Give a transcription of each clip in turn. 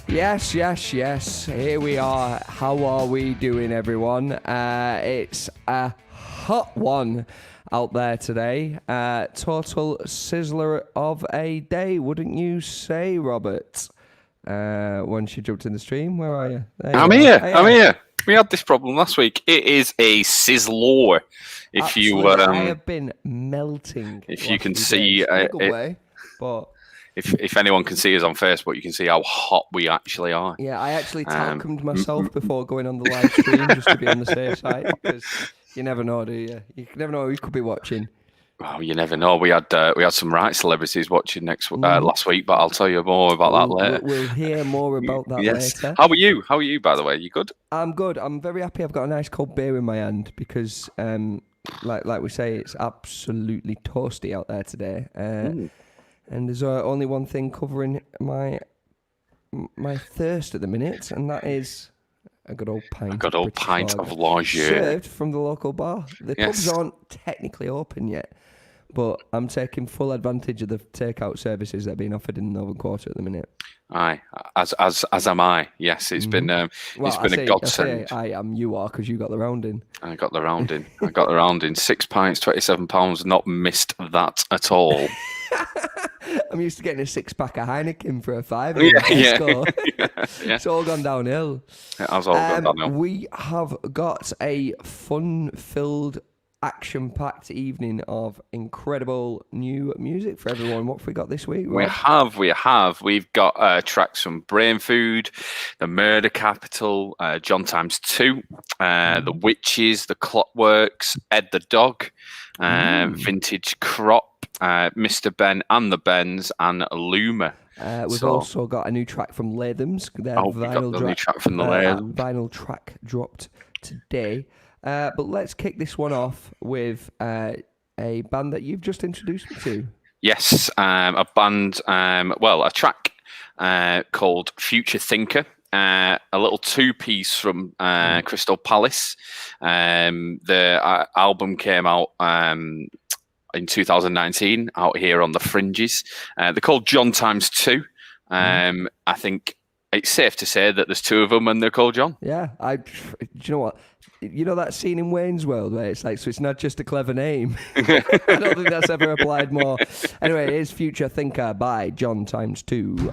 Yes. Here we are. How are we doing, everyone? It's a hot one out there today. Total sizzler of a day, wouldn't you say, Robert? Once you jumped in the stream, where are you? I'm here. We had this problem last week. It is a sizzler. Absolutely. I have been melting. If you can see, in a good way, but. If anyone can see us on Facebook, you can see how hot we actually are. Yeah, I actually talcumed myself before going on the live stream just to be on the safe side, because you never know, do you? You never know who could be watching. Well, you never know. We had some right celebrities watching last week, but I'll tell you more about that later. We'll hear more about that later. How are you? How are you, by the way? You good? I'm good. I'm very happy. I've got a nice cold beer in my hand because, like we say, it's absolutely toasty out there today. And there's only one thing covering my thirst at the minute, and that is a good old pint. A good old pint of lager. Served from the local bar. The pubs aren't technically open yet, but I'm taking full advantage of the takeout services that are being offered in the Northern Quarter at the minute. Aye, as am I. Yes, it's been a godsend. I am. You are, because you got the rounding. I got the rounding. 6 pints, £27. Not missed that at all. I'm used to getting a 6-pack of Heineken for a £5. Yeah. It's all gone downhill. It has all gone downhill. We have got a fun-filled, action-packed evening of incredible new music for everyone. What have we got this week, Rob? We've got tracks from Brain Food, The Murder Capital, John Times 2, The Witches, The Clockworks, Ed the Dog, Vintage Crop, Mr. Ben and the Bens, and Luma. We've also got a new track from Lathams. New track from the Lathams. Vinyl track dropped today. But let's kick this one off with a band that you've just introduced me to. Yes, a band, a track called Future Thinker. A little two-piece from Crystal Palace. The album came out in 2019 out here on the fringes. They're called John Times 2. I think it's safe to say that there's two of them and they're called John. Yeah, do you know what? You know that scene in Wayne's World where it's like, so it's not just a clever name. I don't think that's ever applied more. Anyway, it is Future Thinker by John Times 2.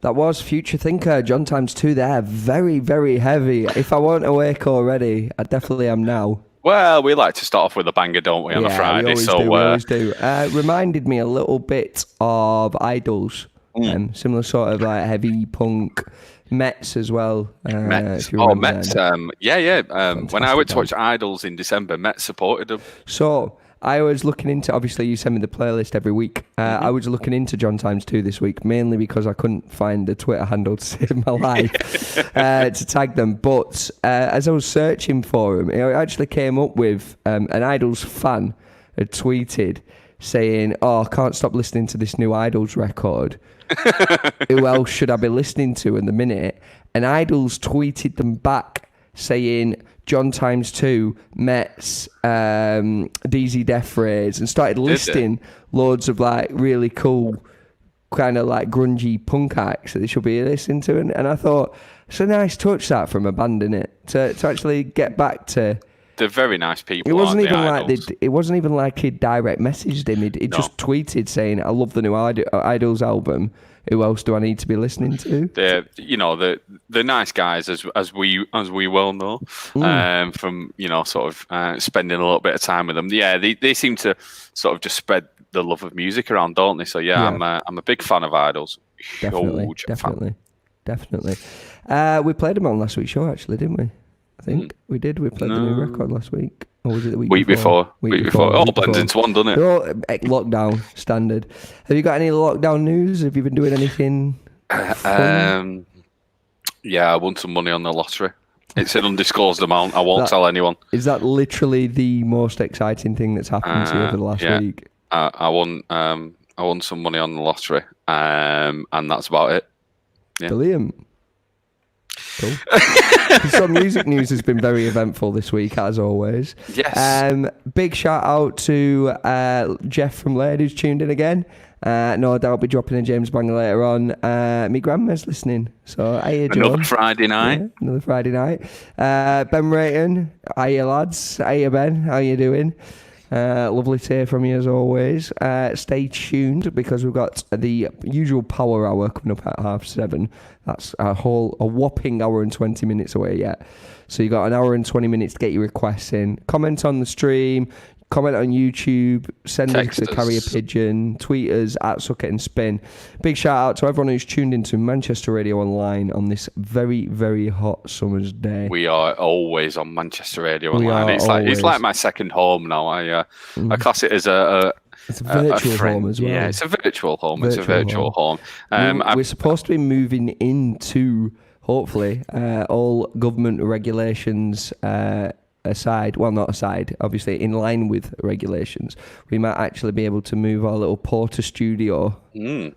That was Future Thinker, John times 2 there. Very, very heavy. If I weren't awake already, I definitely am now. Well, we like to start off with a banger, don't we, on a Friday? We always do. Reminded me a little bit of Idols. Similar sort of like heavy punk. Mets as well. Mets. Mets. When I went to watch Idols in December, Mets supported them. So I was looking into, obviously you send me the playlist every week. I was looking into John times 2 this week, mainly because I couldn't find a Twitter handle to save my life to tag them. But as I was searching for them, it actually came up with an Idols fan had tweeted saying, I can't stop listening to this new Idols record. Who else should I be listening to in the minute? And Idols tweeted them back saying John times 2, Mets, DZ Death Rays, and started listing loads of like really cool kind of like grungy punk acts that they should be listening to. And I thought, it's a nice touch that from a band, innit? To actually get back to... They're very nice people. It wasn't even like he direct messaged him. He just tweeted saying, "I love the new Idols album. Who else do I need to be listening to?" They're nice guys, as we well know, from sort of spending a little bit of time with them. Yeah, they seem to sort of just spread the love of music around, don't they? So yeah. I'm a big fan of Idols. Definitely. We played them on last week's show, actually, didn't we? I think we did. We played the new record last week. Or was it the week before? Week before. It all blends into one, doesn't it? Lockdown, standard. Have you got any lockdown news? Have you been doing anything fun? Yeah, I won some money on the lottery. It's an undisclosed amount. I won't tell anyone. Is that literally the most exciting thing that's happened to you over the last week? I won some money on the lottery, and that's about it. Yeah. Brilliant. Cool. Some music news has been very eventful this week, as always. Yes. Big shout out to Jeff from Laird, who's tuned in again. No doubt I'll be dropping a James banger later on. My grandma's listening, so hiya, John. Another Friday night. Yeah, another Friday night. Ben Rayton, hiya lads. Hiya Ben, how you doing? Lovely to hear from you as always. Stay tuned because we've got the usual power hour coming up at 7:30. That's a whopping hour and 20 minutes away yet. So you got an hour and 20 minutes to get your requests in. Comment on the stream, comment on YouTube, send us a carrier pigeon, tweet us at Suck It and Spin. Big shout out to everyone who's tuned into Manchester Radio Online on this very, very hot summer's day. We are always on Manchester Radio Online. It's like my second home now. I class it as it's a virtual home as well. Yeah, it's a virtual home. It's a virtual home. We're supposed to be moving into, hopefully, all government regulations aside, well, not aside, obviously in line with regulations, we might actually be able to move our little porter studio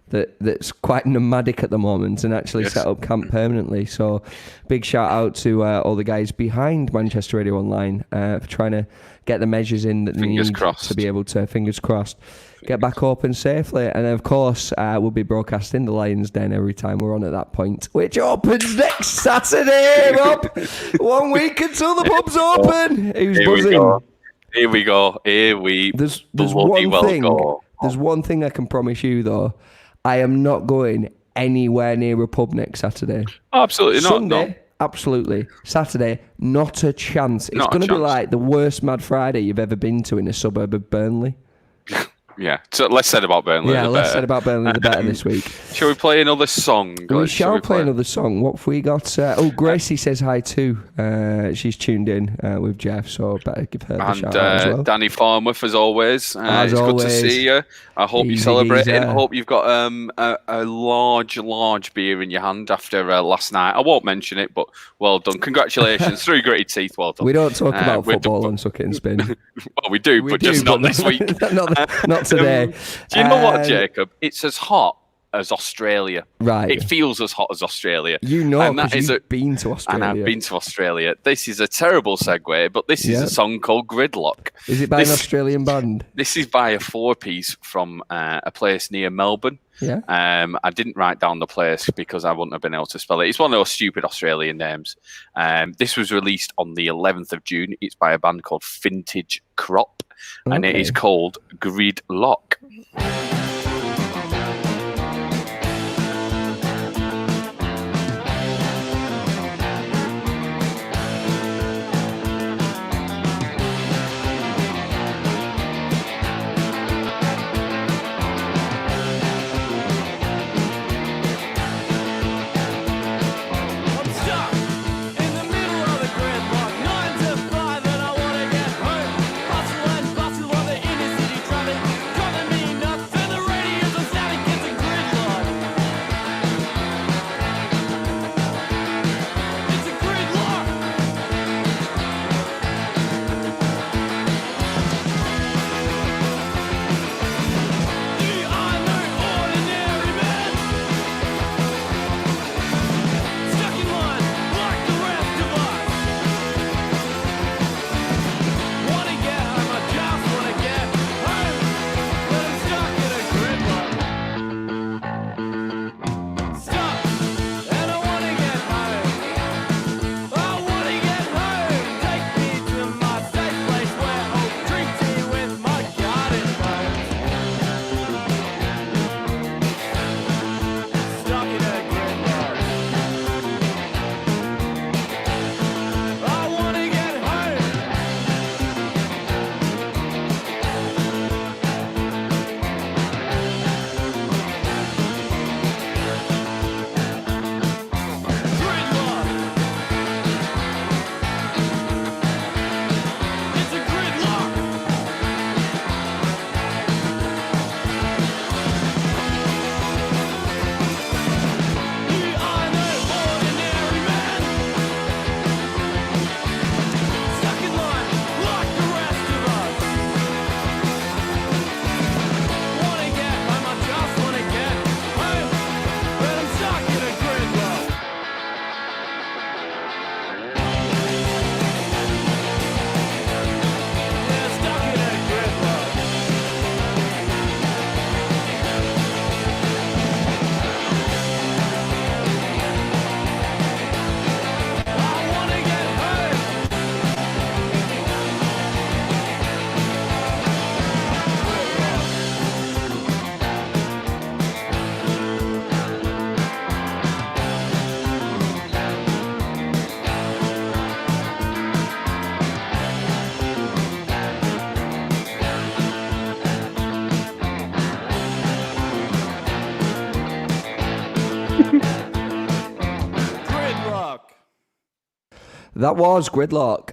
that's quite nomadic at the moment and actually set up camp permanently. So big shout out to all the guys behind Manchester Radio Online for trying to get the measures in that they need to be able to, fingers crossed, get back open safely. And of course, we'll be broadcasting the Lions Den every time we're on at that point, which opens next Saturday, Rob. 1 week until the pub's open. Who's buzzing? Here we go. There's one thing I can promise you, though. I am not going anywhere near a pub next Saturday. Oh, absolutely not. Sunday, no. Absolutely. Saturday, not a chance. It's going to be like the worst Mad Friday you've ever been to in a suburb of Burnley. Yeah, so less said about Burnley. Yeah, less said about Burnley, the better this week. Shall we play another song? We shall play another song. What have we got? Gracie says hi too. She's tuned in with Jeff, so better give her the shout out as well. Danny Farmworth, as always. It's good to see you. I hope you're celebrating. I hope you've got a large beer in your hand after last night. I won't mention it, but well done. Congratulations. Through gritted teeth, well done. We don't talk about football on Suck It and Spin. Well, we do, but just not this week. Not today. Do you know what, Jacob? It's as hot as Australia. Right. It feels as hot as Australia. You know, because you've been to Australia. And I've been to Australia. This is a terrible segue, but this is a song called Gridlock. Is it by an Australian band? This is by a 4-piece from a place near Melbourne. Yeah. I didn't write down the place because I wouldn't have been able to spell it. It's one of those stupid Australian names. This was released on the 11th of June. It's by a band called Vintage Crop, and it is called Gridlock. Gridlock. That was Gridlock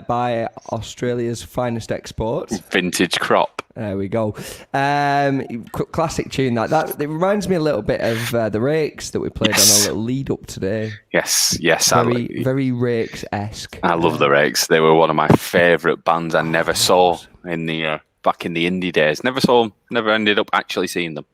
by Australia's finest exports. Vintage crop. There we go. Classic tune that. It reminds me a little bit of the Rakes that we played on a little lead up today. Yes. Very Rakes-esque. I love the Rakes. They were one of my favourite bands I never saw in the back in the indie days. Never ended up actually seeing them.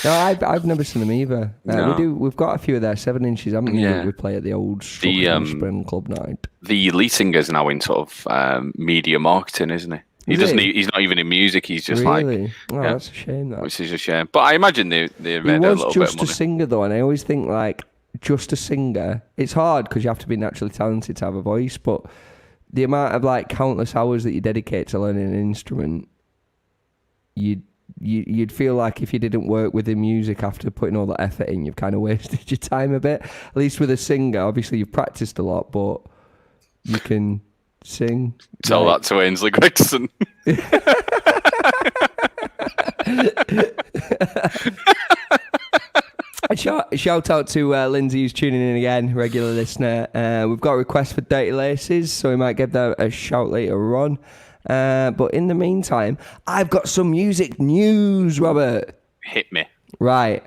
No, I've never seen them either. No. We've got a few of their 7-inches, haven't we? Yeah. We play at the old Spring Club night. The lead singer's now in sort of media marketing, isn't he? He's not even in music. He's just really? like, That's a shame. Which is a shame. But I imagine they made a little bit of money. He was just a singer though, and I always think like just a singer. It's hard because you have to be naturally talented to have a voice, but the amount of like countless hours that you dedicate to learning an instrument, you'd feel like if you didn't work within music after putting all that effort in, you've kind of wasted your time a bit. At least with a singer, obviously you've practiced a lot, but you can sing. Tell that to Ainsley Gregson. Shout out to Lindsay, who's tuning in again, regular listener. We've got a request for Dirty Laces, so we might give that a shout later on. But in the meantime, I've got some music news, Robert. Hit me. Right.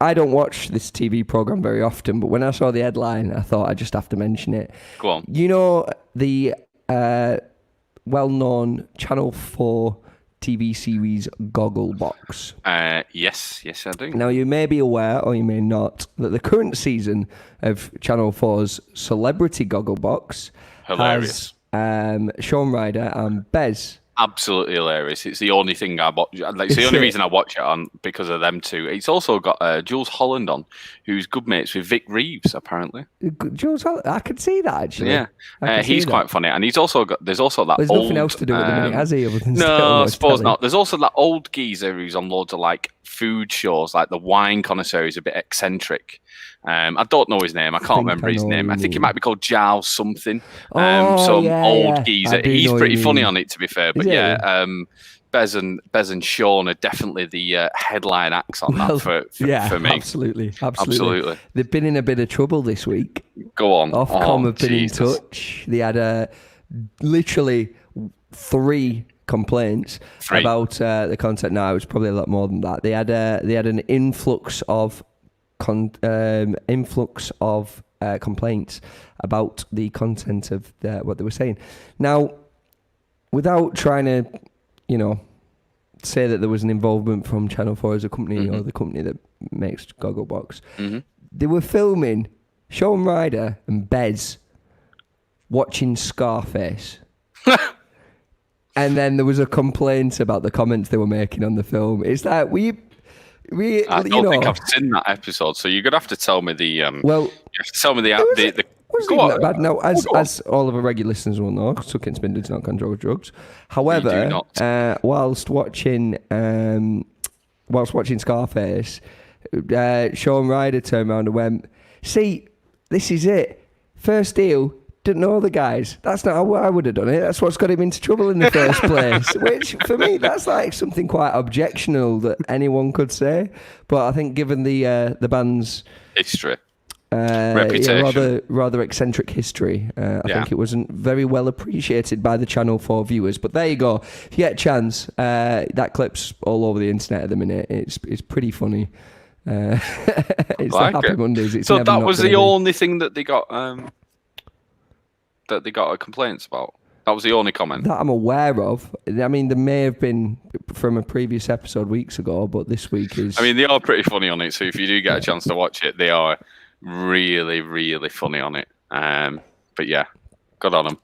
I don't watch this TV program very often, but when I saw the headline, I thought I'd just have to mention it. Go on. You know the well-known Channel 4 TV series Gogglebox? Yes, I do. Now, you may be aware, or you may not, that the current season of Channel 4's Celebrity Gogglebox Hilarious. has Sean Ryder and Bez. Absolutely hilarious. It's the only thing I watch. It's the only reason I watch it on because of them two. It's also got Jules Holland on, who's good mates with Vic Reeves, apparently. Jules Holland, I could see that actually. Yeah, he's quite funny, and he's also got. There's also that. There's old, nothing else to do at the minute, has he? Other than no, I suppose not. There's also that old geezer who's on loads of like food shows, like the wine connoisseur. He's a bit eccentric. I don't know his name. I can't remember his name. I think he might be called Giles something. Old geezer. He's pretty funny on it, to be fair. But Bez and Sean are definitely the headline acts on that for me. Absolutely. They've been in a bit of trouble this week. Go on. Ofcom have been in touch. They had literally 3 complaints about the content. Now it was probably a lot more than that. They had an influx of complaints about the content of what they were saying. Now, without trying to, say that there was an involvement from Channel 4 as a company or the company that makes Gogglebox, they were filming Sean Ryder and Bez watching Scarface. And then there was a complaint about the comments they were making on the film. It's like, I don't think I've seen that episode, so you're gonna have to tell me the. It wasn't go that bad. No, as all of our regular listeners will know, sucking spin does not control drugs. However, whilst watching Scarface, Sean Ryder turned around and went, "See, this is it. First deal." Didn't know the guys. That's not how I would have done it. That's what's got him into trouble in the first place. Which, for me, that's like something quite objectionable that anyone could say. But I think given the band's history, reputation, rather eccentric history, I think it wasn't very well appreciated by the Channel 4 viewers. But there you go. If you get a chance, that clip's all over the internet at the minute. It's pretty funny. It's like the Happy Mondays. It's so that was the only thing that they got. That they got complaints about. That was the only comment that I'm aware of. I mean, there may have been from a previous episode weeks ago, but this week is. I mean, they are pretty funny on it. So if you do get a chance to watch it, they are really, really funny on it. But yeah, good on them.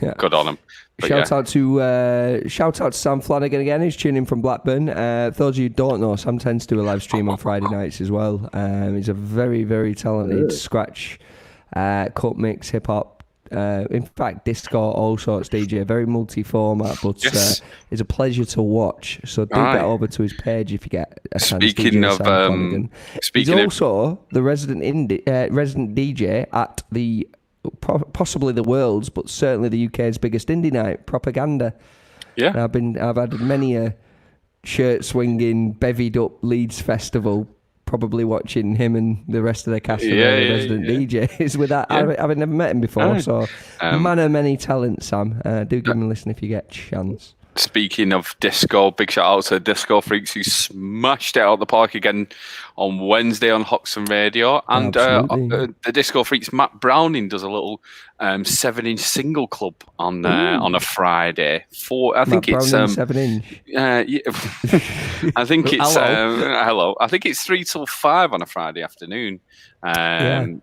Yeah. Good on them. Shout out to Sam Flanagan again, who's tuning in from Blackburn. For those of you who don't know, Sam tends to do a live stream on Friday nights as well. He's a very, very talented scratch, cut mix, hip hop. In fact, disco, all sorts DJ, very multi-format, but it's a pleasure to watch. So do get over to his page if you get a chance. He's also the resident DJ at the possibly the world's, but certainly the UK's biggest indie night, Propaganda. Yeah, and I've had many a shirt swinging, bevied up Leeds festival probably watching him and the rest of the cast of the resident DJs. With that, I've never met him before, so man of many talents, Sam. Do give him a listen if you get a chance. Speaking of disco, big shout out to Disco Freaks who smashed it out of the park again on Wednesday on Hoxton Radio. And the Disco Freaks, Matt Browning, does a little 7-inch single club on a Friday. I think it's 7-inch. I think it's hello. I think it's 3 till 5 on a Friday afternoon. Right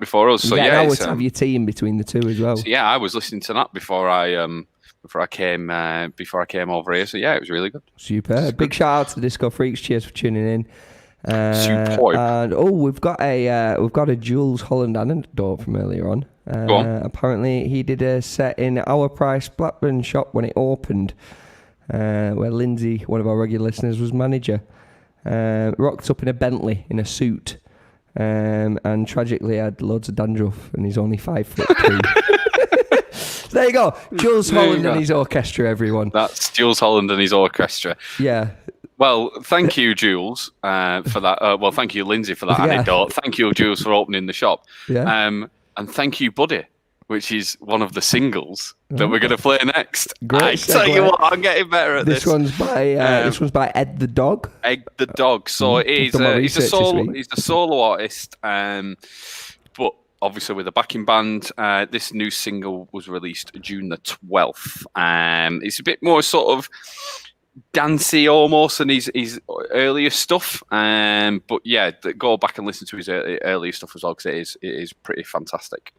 before us. So to have your tea in between the two as well. So I was listening to that before I came over here. So it was really good. Super. Big shout out to the Disco Freaks. Cheers for tuning in. Superb. And we've got a Jules Holland anecdote from earlier on. Go on. Apparently he did a set in Our Price Blackburn shop when it opened, where Lindsay, one of our regular listeners, was manager. Rocked up in a Bentley in a suit, and tragically had loads of dandruff, and he's only 5'2". There you go. Jules Holland and his orchestra, everyone. That's Jules Holland and his orchestra. Yeah. Well, thank you, Jules, for that. Thank you, Lindsay, for that anecdote. Thank you, Jules, for opening the shop. Yeah. And thank you, Buddy, which is one of the singles that we're going to play next. Great I tell you what, I'm getting better at this. This one's by Ed the Dog. Ed the Dog. So he's a solo artist, but obviously with a backing band. This new single was released June the 12th. It's a bit more sort of dancey almost than his earlier stuff. But go back and listen to his earlier stuff as well, because it is pretty fantastic.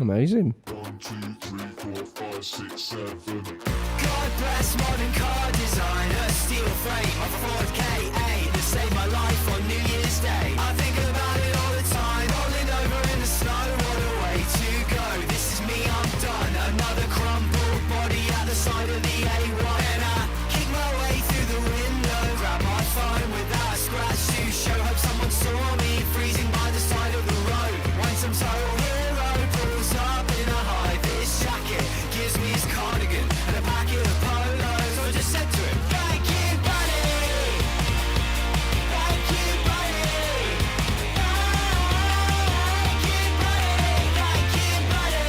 Amazing. 1, 2, 3, 4, 5, 6, 7. God bless modern car designer, steel frame of a Ford K8 that saved my life on New Year's Day. I think about it all the time, rolling over in the snow. What a way to go. This is me, I'm done. Another crumpled body at the side of the A1. And I kick my way through the window, grab my phone without a scratch to show. Hope someone saw me freezing by the side of the road. Want some total hero pulls up in a high-vis jacket, gives me his cardigan and a packet of polos. So I just said to him, thank you, buddy. Thank you, buddy. Thank you, buddy. Thank you, buddy.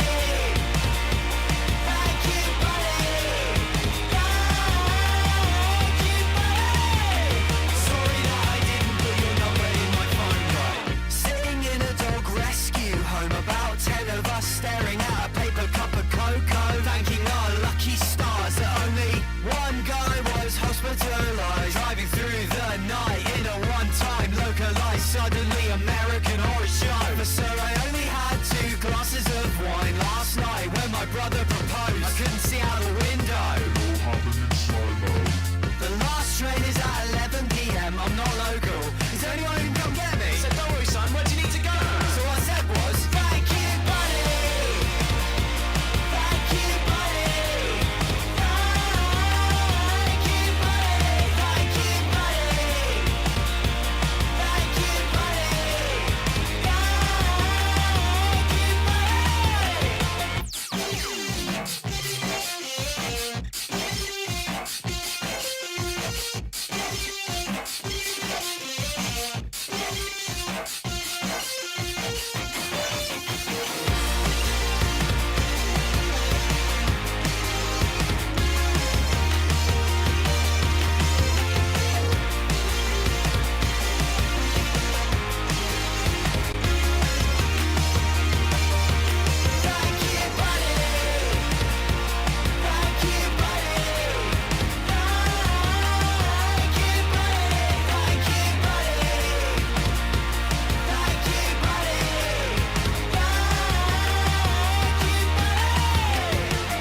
Thank you, buddy. Thank you, buddy. Sorry that I didn't put your number in my phone right. Sitting in a dog rescue home, about 10 of us staring at a paper cup of cocoa, thanking our lucky stars that only one guy was hospitalized. Driving through the night in a one-time localized, suddenly American horror show. So I only had 2 glasses of wine last night when my brother proposed. I couldn't see out the window. All happening in slow-mo. The last train is at 11 p.m. I'm not local. Is there anyone who can come get me? So don't worry, son. Where do you need to go? So what I said was, thank you, buddy. Thank you, buddy. Thank you, buddy. Thank you, buddy. Thank you, buddy. Thank you, buddy. Thank you, buddy. Thank you, buddy. Thank you, buddy. Thank you, buddy.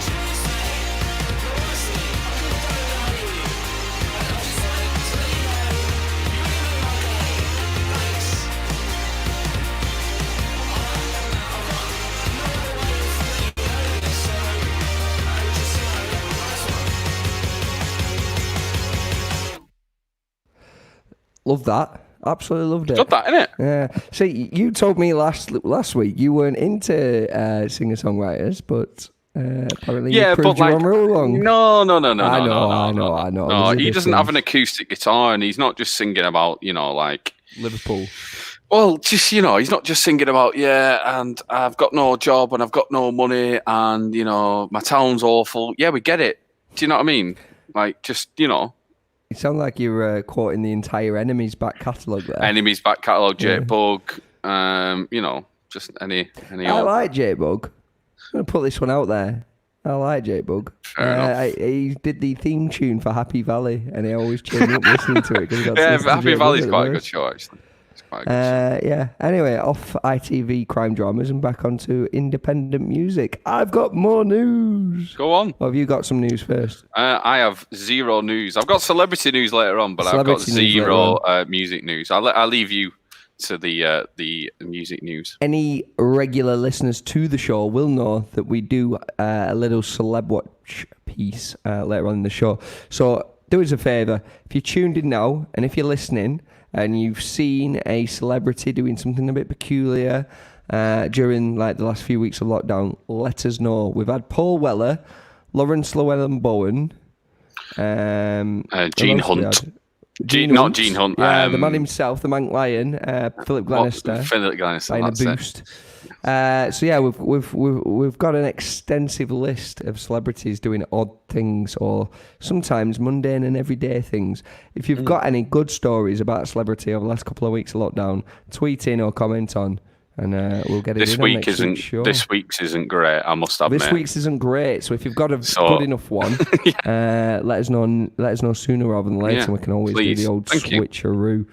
Cheers, mate. Honestly, I couldn't go without you. And I just wanted to let you know, you really made my day. Thanks. Love that. Absolutely loved it. Got that, innit? Yeah. See, you told me last week you weren't into singer-songwriters, but Apparently, Yeah, you but proved your like, own rule wrong. no. I know. No, There's a he doesn't have an difference. acoustic guitar, and he's not just singing about, like. Liverpool. Well, just he's not just singing about and I've got no job and I've got no money and my town's awful. Yeah, we get it. Do you know what I mean? Like, just You sound like you're quoting the entire Enemy's back catalogue there. Enemy's back catalogue, J-Bug. Just any. I like J-Bug. I'm gonna put this one out there. I like J-Bug. He did the theme tune for Happy Valley, and he always cheered me up listening to it. Happy Valley's quite a good show, actually. Yeah. Anyway, off ITV crime dramas and back onto independent music. I've got more news. Go on. Or have you got some news first? I have zero news. I've got celebrity news later on, but I've got zero music news. I'll leave you to the music news. Any regular listeners to the show will know that we do a little celeb watch piece later on in the show. So do us a favour. If you're tuned in now, and if you're listening, and you've seen a celebrity doing something a bit peculiar during like the last few weeks of lockdown, let us know. We've had Paul Weller, Lawrence Llewellyn-Bowen, Gene Hunt. Not Gene Hunt. Yeah, the man himself, the Mank Lion, Philip Glenister. Philip Glenister, playing a boost. So yeah, we've got an extensive list of celebrities doing odd things or sometimes mundane and everyday things. If you've got any good stories about a celebrity over the last couple of weeks of lockdown, tweet in or comment on, and we'll get it this in week on next isn't week's show. This week's isn't great, I must admit. This week's isn't great, so if you've got a good enough one, let us know sooner rather than later, and we can always do the old switcheroo.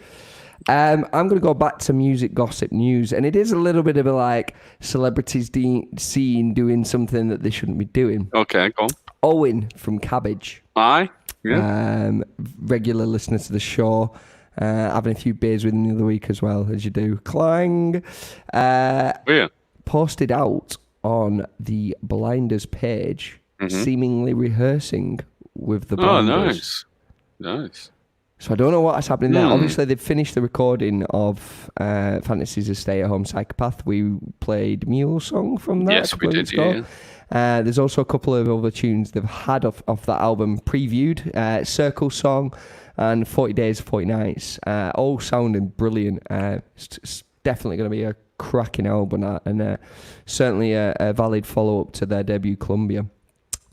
I'm going to go back to music gossip news, and it is a little bit of a like celebrities seen doing something that they shouldn't be doing. Okay, go on. Owen from Cabbage. Aye. Yeah. Regular listener to the show. Having a few beers with him the other week as well, as you do. Clang. Posted out on the Blinders page, seemingly rehearsing with the Blinders. Oh, nice. So I don't know what's happening there. Obviously, they've finished the recording of Fantasies of Stay-at-Home Psychopath. We played Mule Song from that. Yes, we did, yeah. There's also a couple of other tunes they've had off that album previewed. Circle Song and 40 Days, 40 Nights. All sounding brilliant. It's definitely going to be a cracking album, and certainly a valid follow-up to their debut, Columbia.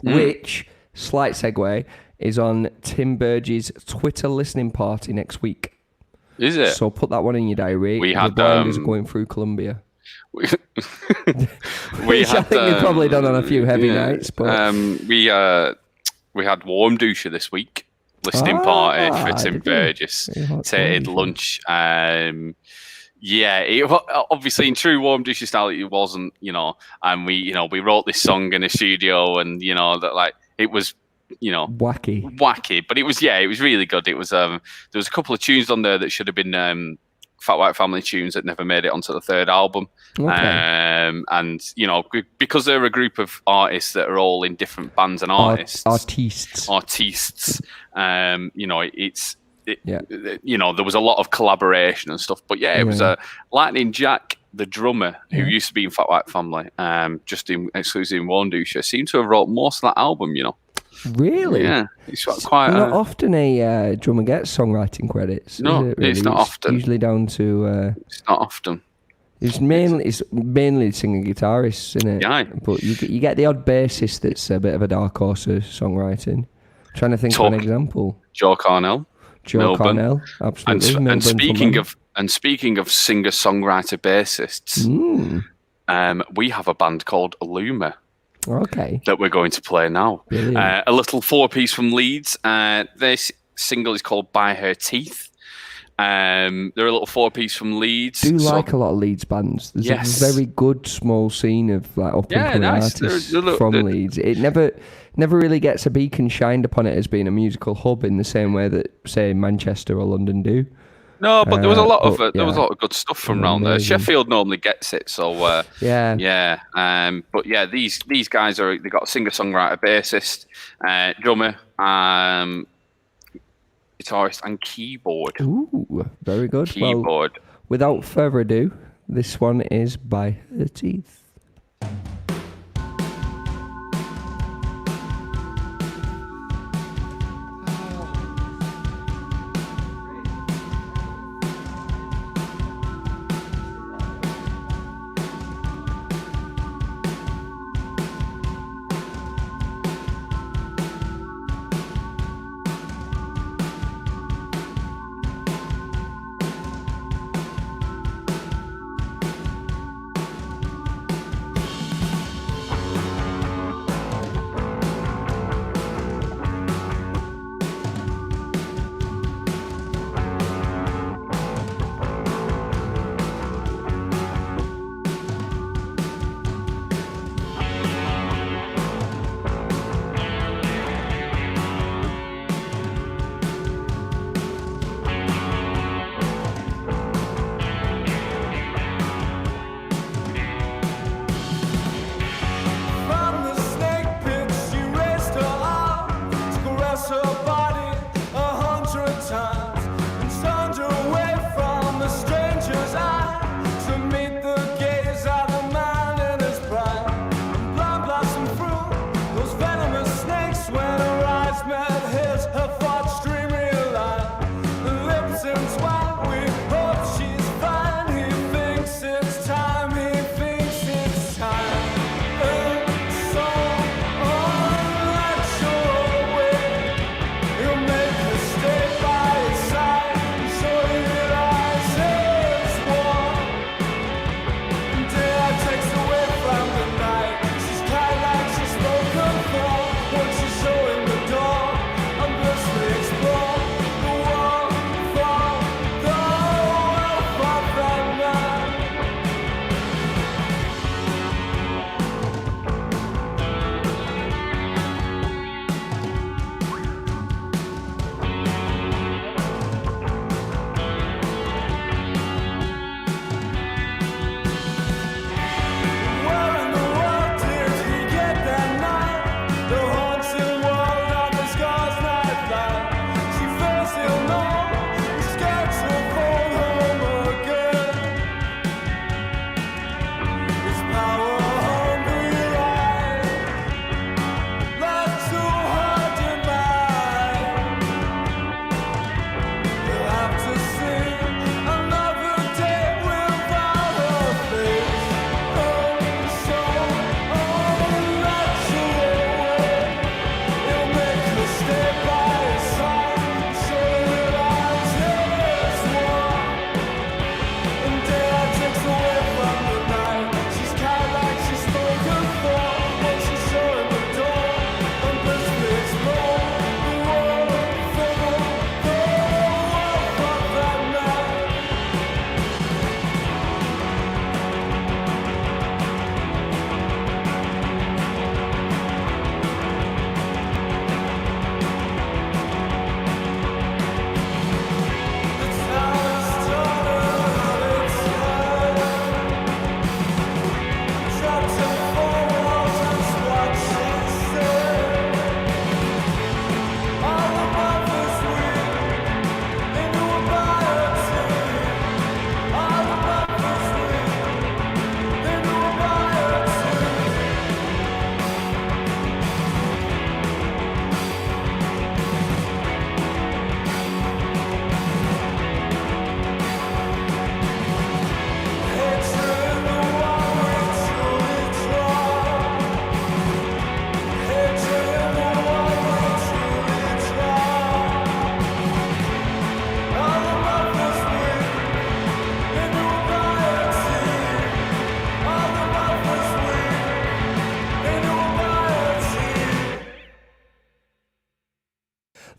Which, slight segue, is on Tim Burgess' Twitter listening party next week. Is it? So put that one in your diary. We had Blinders going through Columbia. we Which I think they've probably done on a few heavy nights. But we had Warm Doucher this week. Listening party for Tim Burgess. Tated lunch. Obviously in true Warm Doucher style, it wasn't, and we wrote this song in a studio, and that like it was. Wacky, but it was really good. It was there was a couple of tunes on there that should have been Fat White Family tunes that never made it onto the third album. And because they're a group of artists that are all in different bands and artists, there was a lot of collaboration and stuff. But it was Lightning Jack, the drummer, who used to be in Fat White Family, just exclusively in Warm Doucher, seemed to have wrote most of that album. Really? Yeah, it's quite. Not often a drummer gets songwriting credits. No, really? It's not often. Usually down to. It's not often. It's mainly singer guitarists, isn't it? Yeah. But you get the odd bassist that's a bit of a dark horse of songwriting. I'm trying to think of an example. Joe Cornell, Cornell, absolutely. And speaking of singer songwriter bassists, we have a band called Luma. Okay. That we're going to play now. A little 4-piece from Leeds. This single is called By Her Teeth. They're a little 4-piece from Leeds. I do like a lot of Leeds bands. There's a very good small scene of like up and coming artists from Leeds. It never really gets a beacon shined upon it as being a musical hub in the same way that, say, Manchester or London do. No, but there was a lot of good stuff from around there. Sheffield normally gets it, so But these guys they got a singer songwriter, bassist, drummer, guitarist, and keyboard. Ooh, very good. Keyboard. Well, without further ado, this one is By Her Teeth.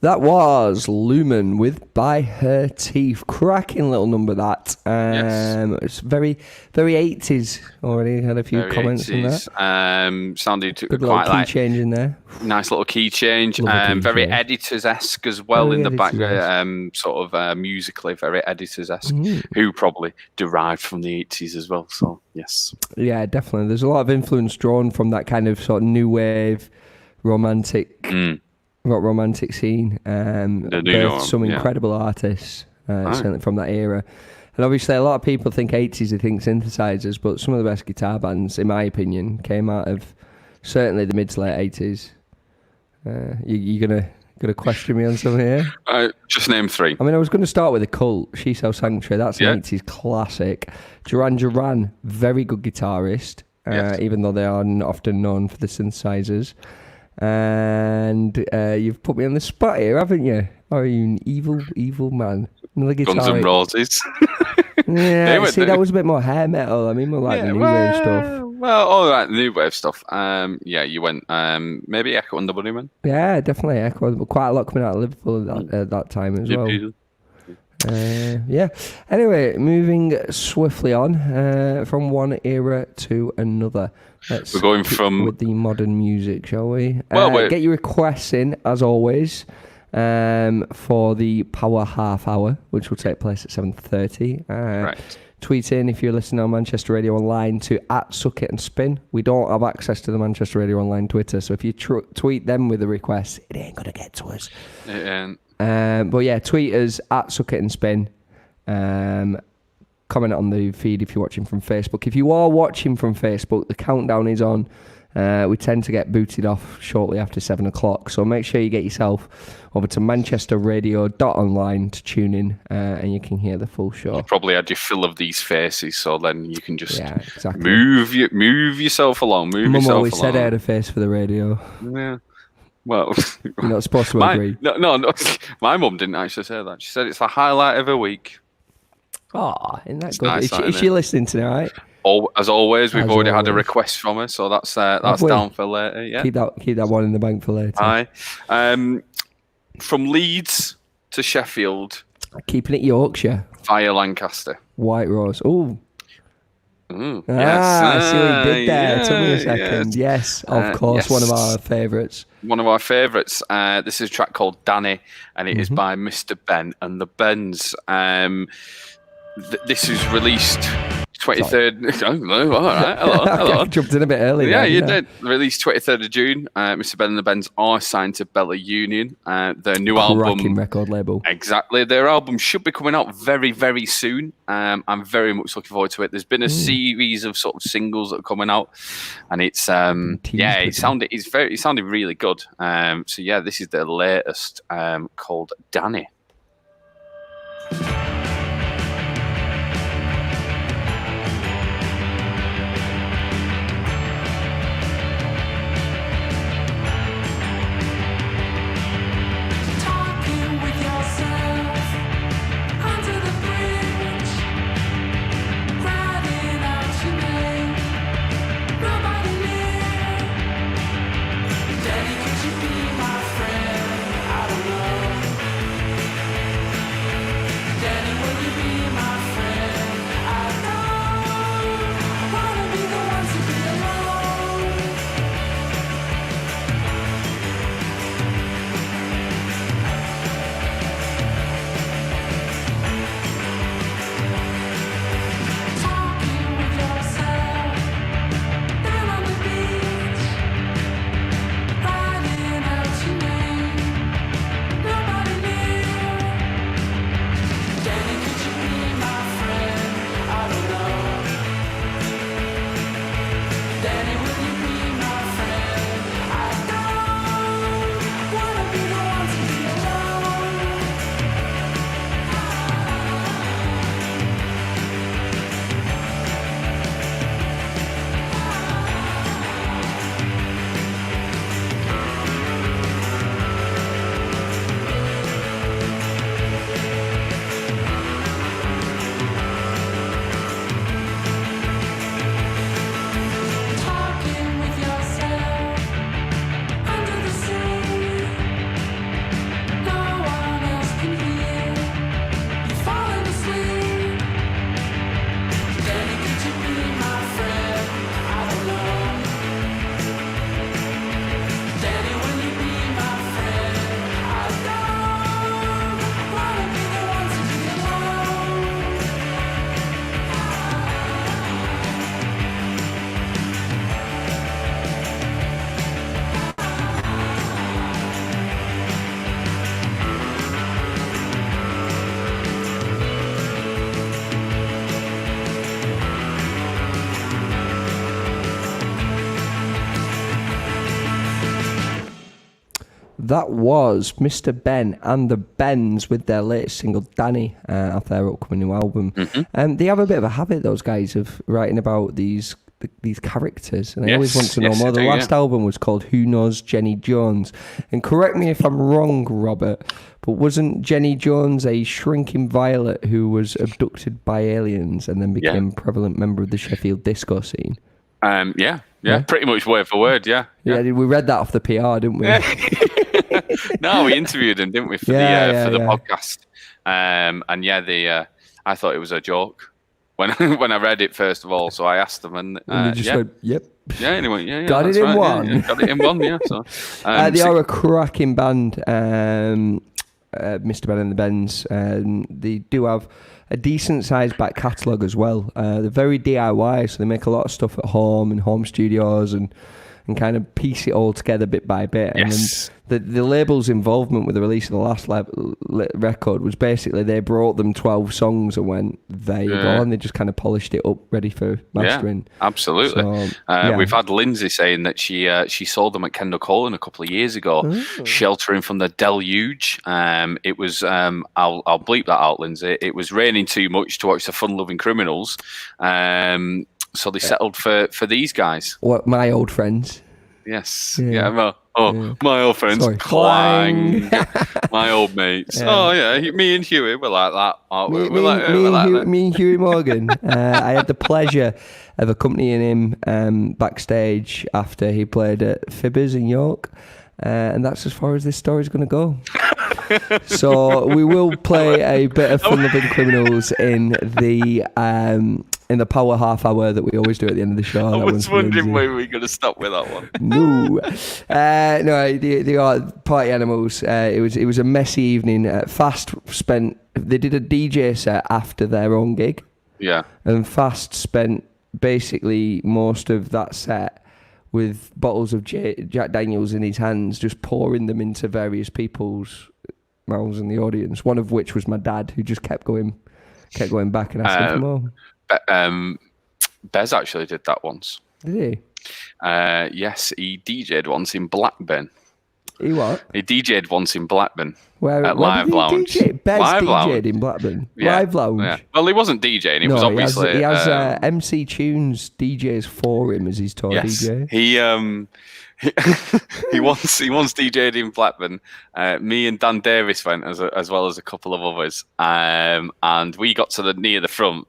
That was Lumen with By Her Teeth. Cracking little number, that. It's very, very 80s already. Had a few Very comments 80s. on that. Sounded Good quite little key like change in there. nice little key change. Love a key Very change. editors-esque as well Very in the editors-esque. background. Sort of musically very editors-esque, who probably derived from the 80s as well. So, yes. Yeah, definitely. There's a lot of influence drawn from that kind of sort of new wave, romantic scene. Birthed some incredible artists, certainly from that era. And obviously, a lot of people think 80s, they think synthesizers, but some of the best guitar bands, in my opinion, came out of certainly the mid to late 80s. You gonna question me on something here? Just name 3. I mean, I was going to start with a Cult, She Sells Sanctuary. That's an 80s classic. Duran Duran, very good guitarist, even though they are often known for the synthesizers. And you've put me on the spot here, haven't you? Are you an evil man? Another guitar. Guns N' Roses. Yeah, see, that was a bit more hair metal. I mean, more like the new wave stuff. Well, all right, new wave stuff. You went maybe Echo and the Bunnymen. Yeah, definitely Echo. But quite a lot coming out of Liverpool at that time as well. Anyway, moving swiftly on from one era to another. We're going from with the modern music, shall we? Well, get your requests in as always for the Power Half Hour, which will take place at 7:30. Right. Tweet in if you're listening on Manchester Radio Online to @SuckItAndSpin. We don't have access to the Manchester Radio Online Twitter, so if you tweet them with a request, it ain't gonna get to us. But yeah, tweet us @SuckItAndSpin. Comment on the feed if you're watching from Facebook. If you are watching from Facebook, the countdown is on. We tend to get booted off shortly after 7 o'clock, so make sure you get yourself over to manchesterradio.online to tune in, and you can hear the full show. You probably had your fill of these faces, so then you can just exactly. move yourself along. Mum always said I had a face for the radio. Yeah. Well, you're not supposed to agree. No. My mum didn't actually say that. She said it's the highlight of her week. Oh, isn't that it's good? nice, is she listening tonight? As always, we've already had a request from her, so that's down for later. Yeah, keep that one in the bank for later. Aye. From Leeds to Sheffield, keeping it Yorkshire via Lancaster. White Rose. Oh. Yes. I see what you did there. Took me a second. Yes, of course. Yes. One of our favourites. This is a track called Danny, and it is by Mr. Ben and the Bens. This is released 23rd. Oh, all right. Hello. I jumped in a bit early. Yeah, you did. Released 23rd of June. Mr. Ben and the Bens are signed to Bella Union. Their new album. Record label. Exactly. Their album should be coming out very, very soon. I'm very much looking forward to it. There's been a series of sort of singles that are coming out, and it sounded really good. So yeah, this is their latest called Danny. that was Mr. Ben and the Bens with their latest single, Danny, off their upcoming new album. They have a bit of a habit, those guys, of writing about these characters, and I always want to know more. The last album was called Who Knows Jenny Jones, and correct me if I'm wrong, Robert, but wasn't Jenny Jones a shrinking violet who was abducted by aliens and then became a prevalent member of the Sheffield disco scene? Yeah, pretty much word for word, yeah. We read that off the PR, didn't we? No, we interviewed him, didn't we, for the podcast? And I thought it was a joke when I read it first of all. So I asked them, and you just went, "Yep." Yeah, anyway, yeah, got it in one. Yeah, got it in one, yeah. So they are a cracking band, Mr. Ben and the Bens. They do have a decent sized back catalogue as well. They're very DIY, so they make a lot of stuff at home in home studios and kind of piece it all together bit by bit. Yes. And then the label's involvement with the release of the last record was basically they brought them 12 songs and went, there you go, and they just kind of polished it up, ready for mastering. Yeah, absolutely. So, we've had Lindsay saying that she sold them at Kendall Colin a couple of years ago, sheltering from the deluge. It was, I'll bleep that out, Lindsay. It was raining too much to watch the Fun-Loving Criminals. So they settled for these guys. What, my old friends? Yes. My old friends. Sorry. Clang. My old mates. Yeah. Oh, yeah. Me and Huey were like that, aren't we? Me and Huey Morgan. I had the pleasure of accompanying him backstage after he played at Fibbers in York. And that's as far as this story's going to go. So we will play a bit of Fun-Loving Criminals in the power half hour that we always do at the end of the show. I was wondering where we were going to stop with that one. No, they are party animals. It was a messy evening. They did a DJ set after their own gig. Yeah, and Fast spent basically most of that set with bottles of Jack Daniels in his hands, just pouring them into various people's mouths in the audience. One of which was my dad, who just kept going back and asking for more. Bez actually did that once. Did he? Yes, he DJ'd once in Blackburn. He what? He DJ'd once in Blackburn. Where Live Lounge. Bez DJ'd in Blackburn. Yeah. Live Lounge. Yeah. Well, he wasn't DJing. He was obviously. He has MC Tunes DJs for him as his tour DJ. He once DJ'd in Blackburn. Me and Dan Davis went as well as a couple of others, and we got to near the front.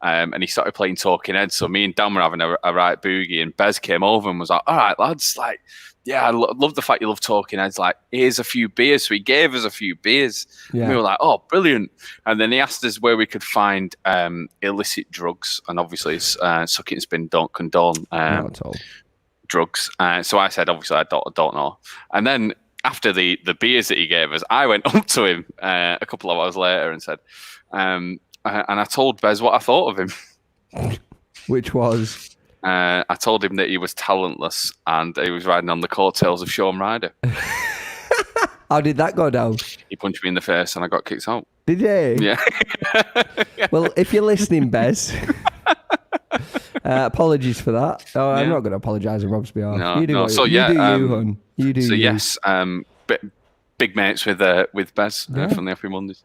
And he started playing Talking Heads. So me and Dan were having a right boogie, and Bez came over and was like, "All right, lads, like, yeah, I love the fact you love Talking Heads. Like, here's a few beers." So he gave us a few beers. Yeah. And we were like, "Oh, brilliant!" And then he asked us where we could find illicit drugs, and obviously, Suck It and Spin don't condone drugs. So I said, obviously, I don't know. And then after the beers that he gave us, I went up to him a couple of hours later and said, and I told Bez what I thought of him. Which was? I told him that he was talentless and he was riding on the coattails of Shaun Ryder. How did that go down? He punched me in the face and I got kicked out. Did you? Yeah. Well, if you're listening, Bez, apologies for that. Oh, I'm not going to apologise on Rob's behalf. No, you do no. So, you, hon. You do so, you. yes, big mates with Bez from the Happy Mondays.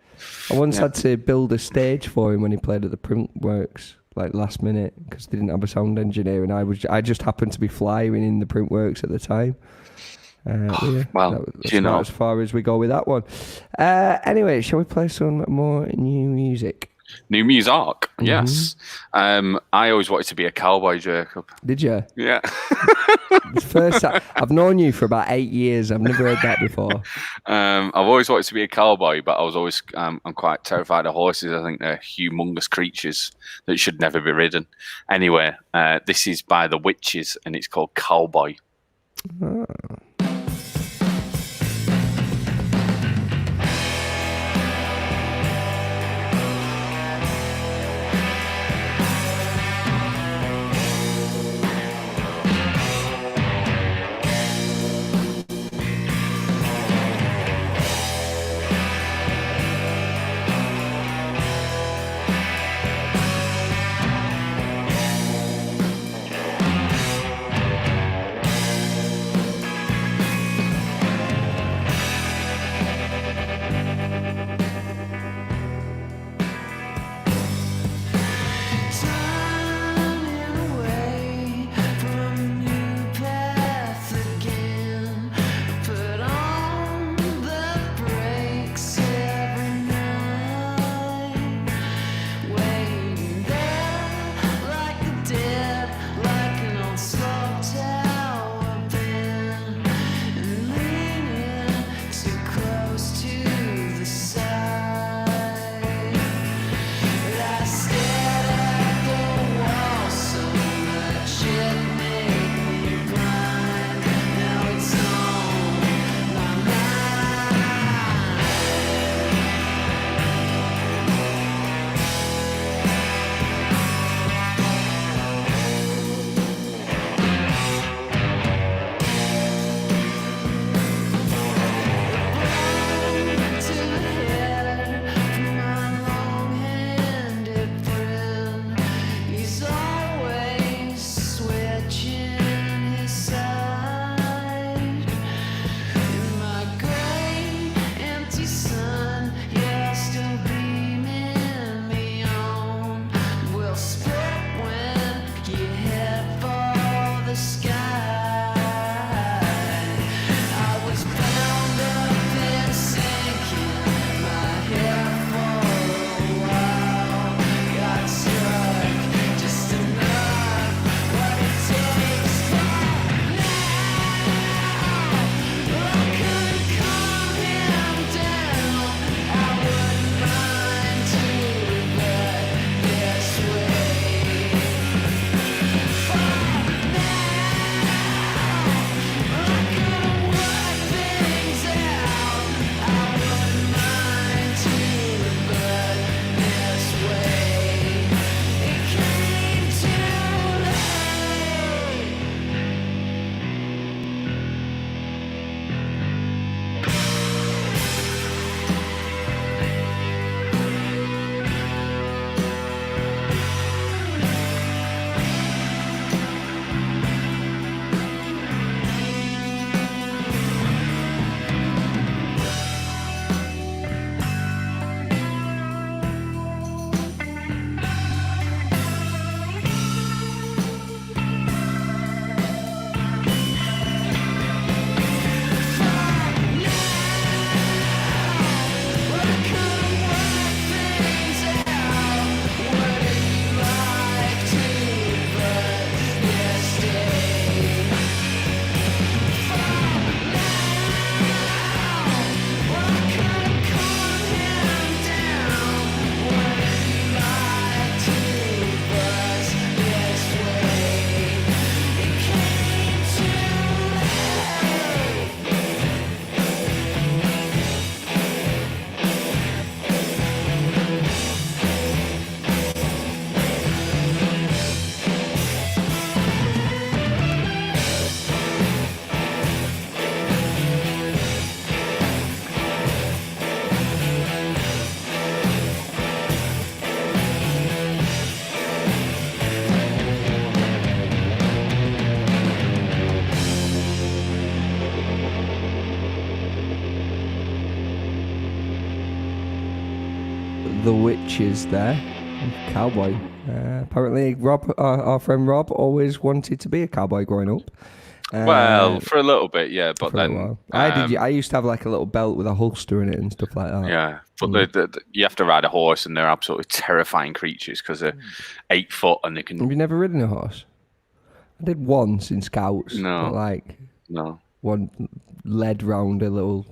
I once had to build a stage for him when he played at the Printworks, like last minute, because they didn't have a sound engineer, and I just happened to be flying in the Printworks at the time. Well, that's as far as we go with that one. Anyway, shall we play some more new music? New music, yes. I always wanted to be a cowboy, Jacob. Did you? Yeah. First time, I've known you for about 8 years. I've never heard that before. I've always wanted to be a cowboy, but I was always I'm quite terrified of horses. I think they're humongous creatures that should never be ridden. Anyway, this is by the Witches, and it's called Cowboy. Oh. Witches there. Cowboy. Apparently, Rob, our friend Rob, always wanted to be a cowboy growing up. Well, for a little bit, yeah, but For a then while. I used to have like a little belt with a holster in it and stuff like that. yeah, but you have to ride a horse, and they're absolutely terrifying creatures because they're 8 foot and they Have can. you never ridden a horse? I did once in Scouts. No. But No, one led round a little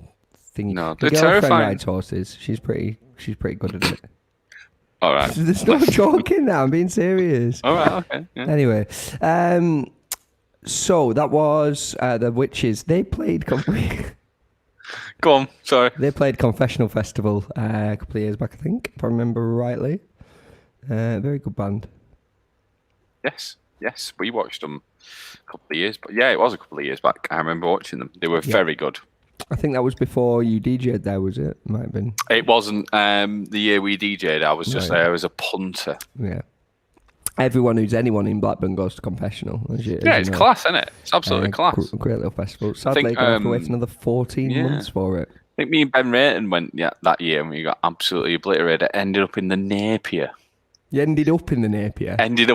thingy. No, The they're girlfriend terrifying. rides horses. She's pretty good at it. all right, There's no joking now. I'm being serious. all right, okay. Yeah. Anyway, so that was the Witches. They played. Go on, sorry. They played Confessional Festival a couple of years back, I think, if I remember rightly. Very good band. Yes, we watched them a couple of years, but yeah, it was a couple of years back. I remember watching them. They were very good. I think that was before you DJ'd there, was it? Might have been. It wasn't the year we DJ'd. I was just there as a punter. Yeah. Everyone who's anyone in Blackburn goes to Confessional. It's class, isn't it? It's absolutely class. Great little festival. Sadly, think, going to have to wait another 14 months for it. I think me and Ben Rayton went that year and we got absolutely obliterated. Ended up in the Napier. You ended up in the Napier. Can you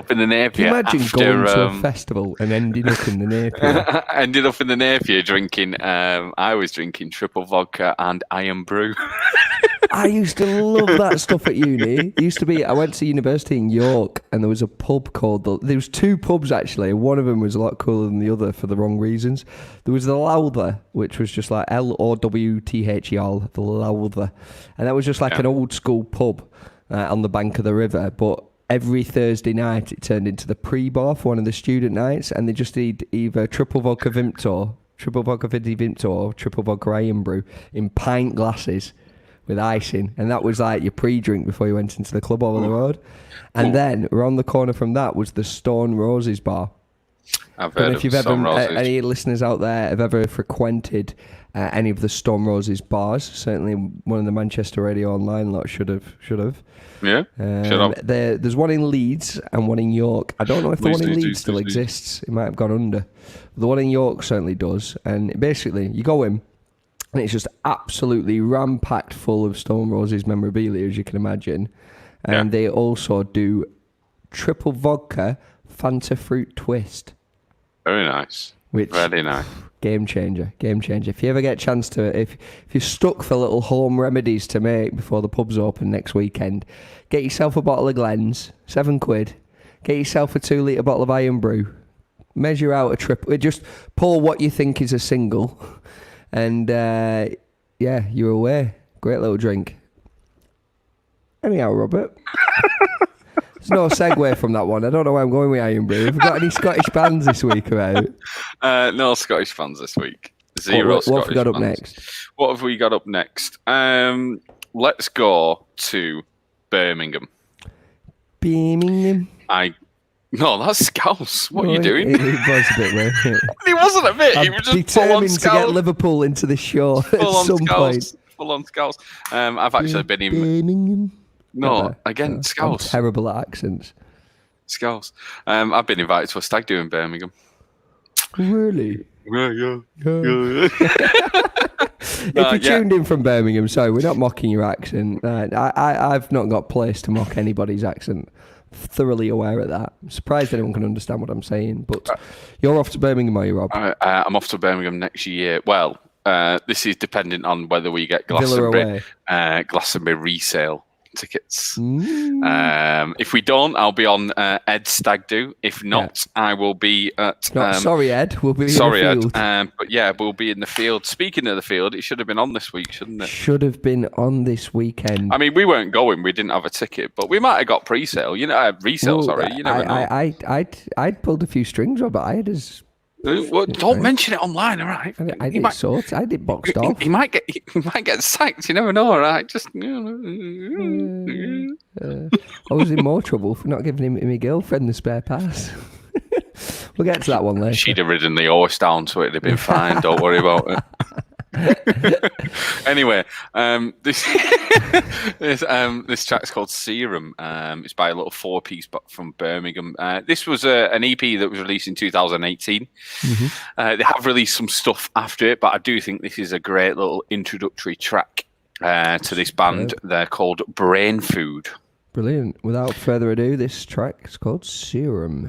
imagine going to a festival and ending up in the Napier? Ended up in the Napier drinking. I was drinking triple vodka and Iron Brew. I used to love that stuff at uni. I went to university in York, and there was a pub called there was 2 pubs actually. One of them was a lot cooler than the other for the wrong reasons. There was the Lowther, which was just like LOWTHER, the Lowther, and that was just like an old school pub on the bank of the river. But every Thursday night, it turned into the pre-bar for one of the student nights, and they just did either triple vodka Vimto, triple vodka Vidi Vimto, or triple vodka Iron Brew in pint glasses with icing, and that was like your pre-drink before you went into the club over the road. And then around the corner from that was the Stone Roses bar. I've heard if you've ever any listeners out there have ever frequented any of the Stone Roses bars, certainly one of the Manchester Radio Online lot should have. Yeah, should have. There's one in Leeds and one in York. I don't know if the one in Leeds still Leeds. exists. It might have gone under. The one in York certainly does. And basically, you go in, and it's just absolutely ram-packed full of Stone Roses memorabilia, as you can imagine. And they also do triple vodka Fanta Fruit Twist. Very nice. Very nice. Game changer. If you ever get a chance to, if you're stuck for little home remedies to make before the pubs open next weekend, get yourself a bottle of Glens, £7. Get yourself a 2 litre bottle of Iron Brew. Measure out a triple. Just pour what you think is a single. And you're away. Great little drink. Anyhow, Robert. There's no segue from that one. I don't know where I'm going with Iron Brew. Have we got any Scottish bands this week about? No Scottish fans this week. Zero what Scottish have we got up fans. next? What have we got up next? Let's go to Birmingham. Birmingham? No, that's Scouse. What are you doing? It was a bit weird. He wasn't a bit. He I'm was just determined to get Liverpool into the show at some point. Full on Scouse. I've actually been in Birmingham. No, again, I'm Scouse. terrible at accents. Scouse. I've been invited to a stag do in Birmingham. Really? Yeah. If you tuned in from Birmingham, sorry, we're not mocking your accent. I've not got place to mock anybody's accent. Thoroughly aware of that. I'm surprised anyone can understand what I'm saying. But you're off to Birmingham, are you, Rob? I'm off to Birmingham next year. Well, this is dependent on whether we get Glastonbury resale tickets. If we don't, I'll be on Ed's stag do. If not, I will be at. Sorry, Ed. We'll be in the field. Ed. But yeah, we'll be in the field. Speaking of the field, it should have been on this week, shouldn't it? Should have been on this weekend. I mean, we weren't going. We didn't have a ticket, but we might have got pre-sale. Resale. Well, sorry, you never know. I'd pulled a few strings, Robert. I had his. Well, don't mention it online, all right? I did sorted. I did boxed off. He might get sacked. You never know, all right? Just. I was in more trouble for not giving him my girlfriend the spare pass. We'll get to that one later. She'd have ridden the horse down, so it'd have been fine. Don't worry about it. Anyway, this track's called Serum. It's by a little 4-piece from Birmingham. This was an EP that was released in 2018. They have released some stuff after it, but I do think this is a great little introductory track to this band. They're called Brain Food. Brilliant. Without further ado, this track is called Serum.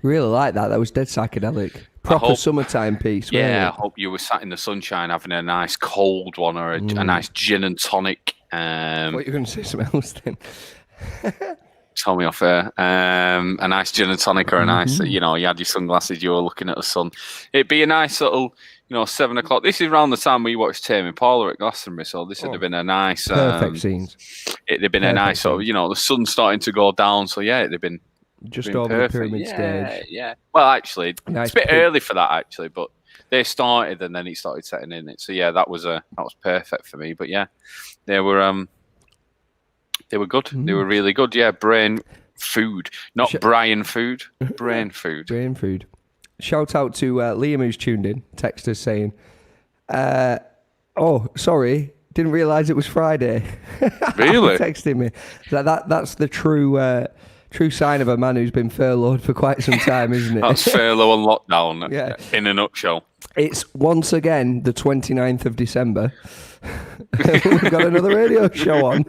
Really like that. That was dead psychedelic. Proper summertime piece. Yeah, I hope you were sat in the sunshine having a nice cold one or a nice gin and tonic. What are you going to say something else then? Tell me off air. A nice gin and tonic or a nice, you had your sunglasses, you were looking at the sun. It'd be a nice little, 7 o'clock. This is around the time we watched Tame Impala at Glastonbury, so this would have been a nice... perfect scenes. It'd have been a nice sort of, the sun's starting to go down, so yeah, it'd have been... Just over perfect. The pyramid stage. Yeah. Well, actually, it's a bit early for that, actually, but they started and then it started setting in it. So yeah, that was perfect for me. But yeah, they were good. They were really good. Yeah, brain food, not Brian food, brain food. Brain food. Shout out to Liam who's tuned in. Text us saying, "Oh, sorry, didn't realise it was Friday." Really? Texting me. That's the true sign of a man who's been furloughed for quite some time, isn't it? That's furlough and lockdown in a nutshell. It's once again the 29th of December. We've got another radio show on.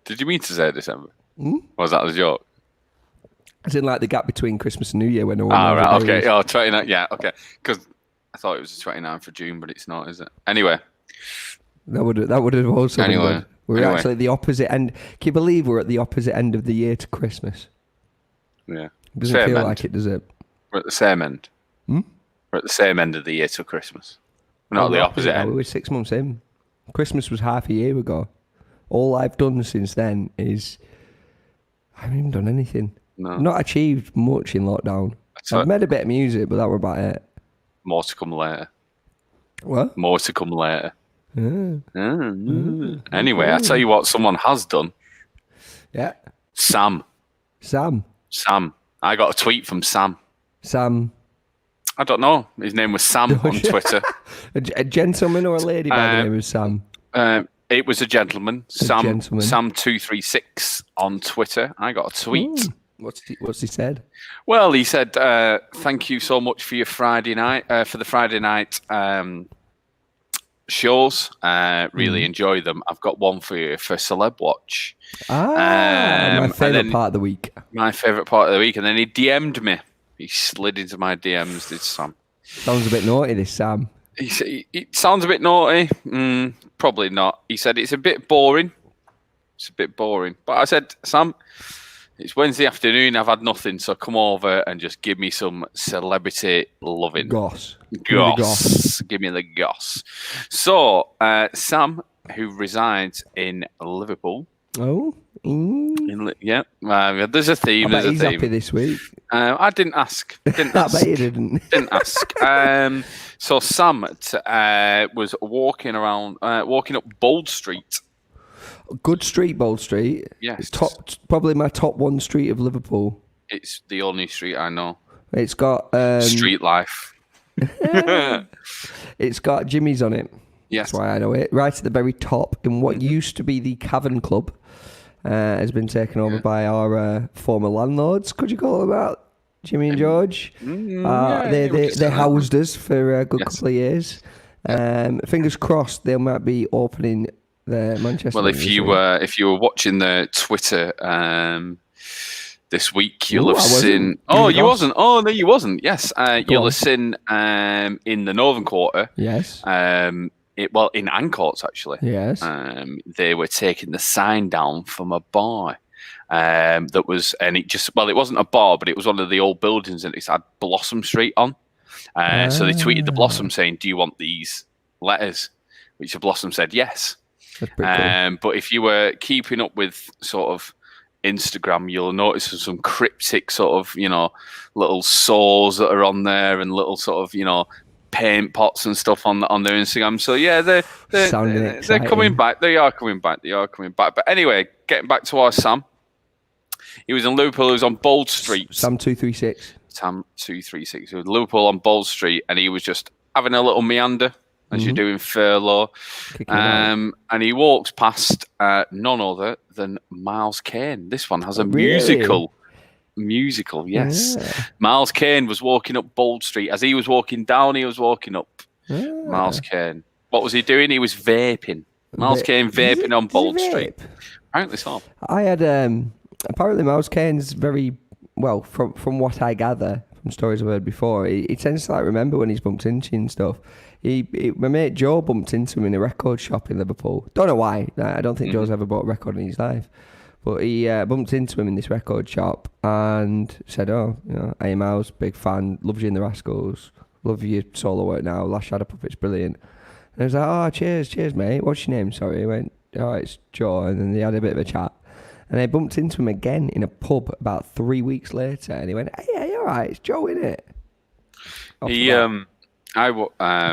Did you mean to say December? Or was that a joke? As in like the gap between Christmas and New Year when no one right, okay. Oh, 29, yeah, okay. Because I thought it was the 29th of June, but it's not, is it? Anyway. That would have also been good. We're actually at the opposite end. Can you believe we're at the opposite end of the year to Christmas? Yeah. It doesn't feel like it, does it? We're at the same end. We're at the same end of the year to Christmas. We're not at the opposite end. We're 6 months in. Christmas was half a year ago. All I've done since then is I haven't even done anything. No. I've not achieved much in lockdown. I've made a bit of music, but that were about it. More to come later. What? More to come later. Anyway, I tell you what someone has done. Yeah. Sam. I got a tweet from Sam. I don't know. His name was Sam on Twitter. A gentleman or a lady by the name of Sam? It was a gentleman. Sam236 on Twitter. I got a tweet. What's he said? Well, he said, thank you so much for your Friday night, for the Friday night shows. Really enjoy them. I've got one for you for Celeb Watch. My favourite part of the week. My favourite part of the week. And then he DM'd me. He slid into my DMs, did Sam. Sounds a bit naughty, this Sam. It sounds a bit naughty. Probably not. He said it's a bit boring. But I said, Sam, it's Wednesday afternoon. I've had nothing, so come over and just give me some celebrity loving. Goss. Give me the goss. So, Sam, who resides in Liverpool. Oh. There's a theme. He's happy this week. I didn't ask. I bet you didn't. Didn't ask. So Sam was walking up Bold Street. Good street, Bold Street. Yes. Probably my top one street of Liverpool. It's the only street I know. It's got street life. It's got Jimmy's on it. Yes. That's why I know it. Right at the very top in what used to be the Cavern Club. Has been taken over by our former landlords. Could you call them out? Jimmy and George. They housed us for a good couple of years. Fingers crossed they might be opening the Manchester. Well, if you were watching the Twitter this week, you'll have seen. Oh, you wasn't. Oh, no, you wasn't. Yes, you'll have seen in the Northern Quarter. Yes. In Ancoats actually. Yes. They were taking the sign down from a bar. That was, and it wasn't a bar, but it was one of the old buildings, and it had Blossom Street on. So they tweeted the Blossom saying, "Do you want these letters?" Which the Blossom said yes. That's pretty cool. But if you were keeping up with sort of Instagram, you'll notice there's some cryptic sort of little saws that are on there, and little sort of paint pots and stuff on their Instagram. So yeah, they're coming back. They are coming back. But anyway, getting back to our Sam. He was in Liverpool. He was on Bold Street. Sam236. Sam236. He was in Liverpool on Bold Street, and he was just having a little meander as you're doing furlough. And he walks past none other than Miles Kane. This one has a musical, yes. Yeah. Miles Kane was walking up Bold Street. As he was walking down, he was walking up. Miles Kane. What was he doing? He was vaping. Miles Kane vaping on Bold Street. Apparently so. I had apparently Miles Kane's very well from what I gather from stories I've heard before. He tends to remember when he's bumped into you and stuff. My mate Joe bumped into him in a record shop in Liverpool. Don't know why. I don't think Joe's ever bought a record in his life. But he bumped into him in this record shop and said, hey Miles, big fan, loves you in the Rascals, love your solo work now, Last Shadow Puppet's brilliant. And I was like, cheers mate, what's your name? Sorry. He went, it's Joe. And then they had a bit of a chat. And I bumped into him again in a pub about 3 weeks later, and he went, hey, all right, it's Joe, innit? I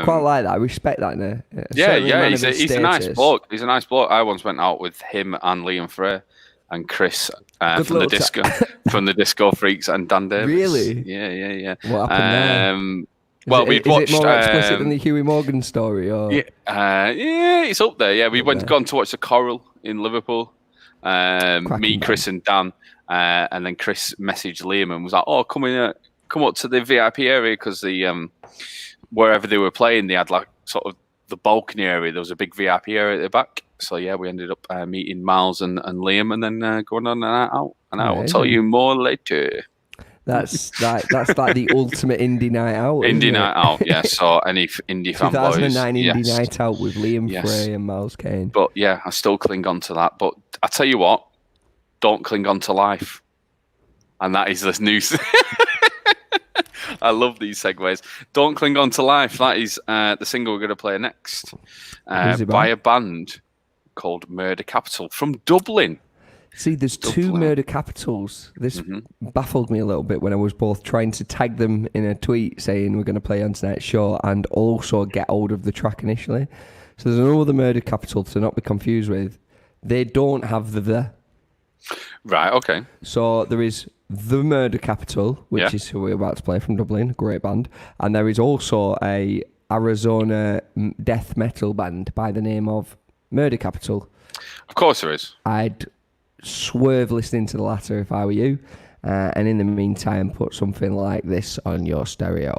quite like that. I respect that. He's a nice bloke. He's a nice bloke. I once went out with him and Liam Frey and Chris from the Disco Freaks and Dan Davis. Really? Yeah. What happened there? We'd watched. Is it more explicit than the Huey Morgan story? Or? Yeah, it's up there. Yeah, we gone to watch the Coral in Liverpool. Me, Chris, and Dan, and then Chris messaged Liam and was like, "Oh, come up to the VIP area because the wherever they were playing, they had sort of the balcony area. There was a big VIP area at the back. So yeah, we ended up meeting Miles and Liam, and then going on and out. And I will tell you more later. That's like the ultimate indie night out. Indie night out, yeah. So any indie fanboys, 2009 indie yes. night out with Liam Yes. Frey and Miles Kane. But yeah, I still cling on to that. But I tell you what, don't cling on to life. And that is the news. I love these segues. Don't cling on to life. That is the single we're going to play next by a band called Murder Capital from Dublin. See, there's two Murder Capitals. This baffled me a little bit when I was both trying to tag them in a tweet saying we're going to play on tonight's show and also get hold of the track initially. So there's another Murder Capital to not be confused with. They don't have the. Right, okay. So there is the Murder Capital, which is who we're about to play from Dublin, great band. And there is also a Arizona death metal band by the name of Murder Capital. Of course there is. I'd swerve listening to the latter if I were you, and in the meantime put something like this on your stereo.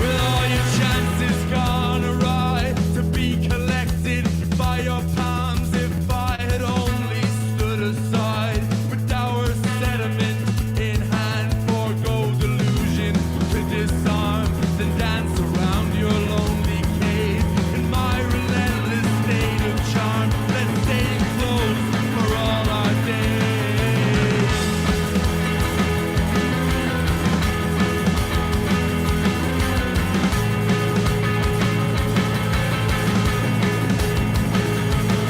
With all your chances gone awry, to be collected by your palms. If I had only stood aside, with dour sediment in hand, forgo delusion to disarm, then dance around your lonely cave in my relentless state of charm. Let's stay close for all our days.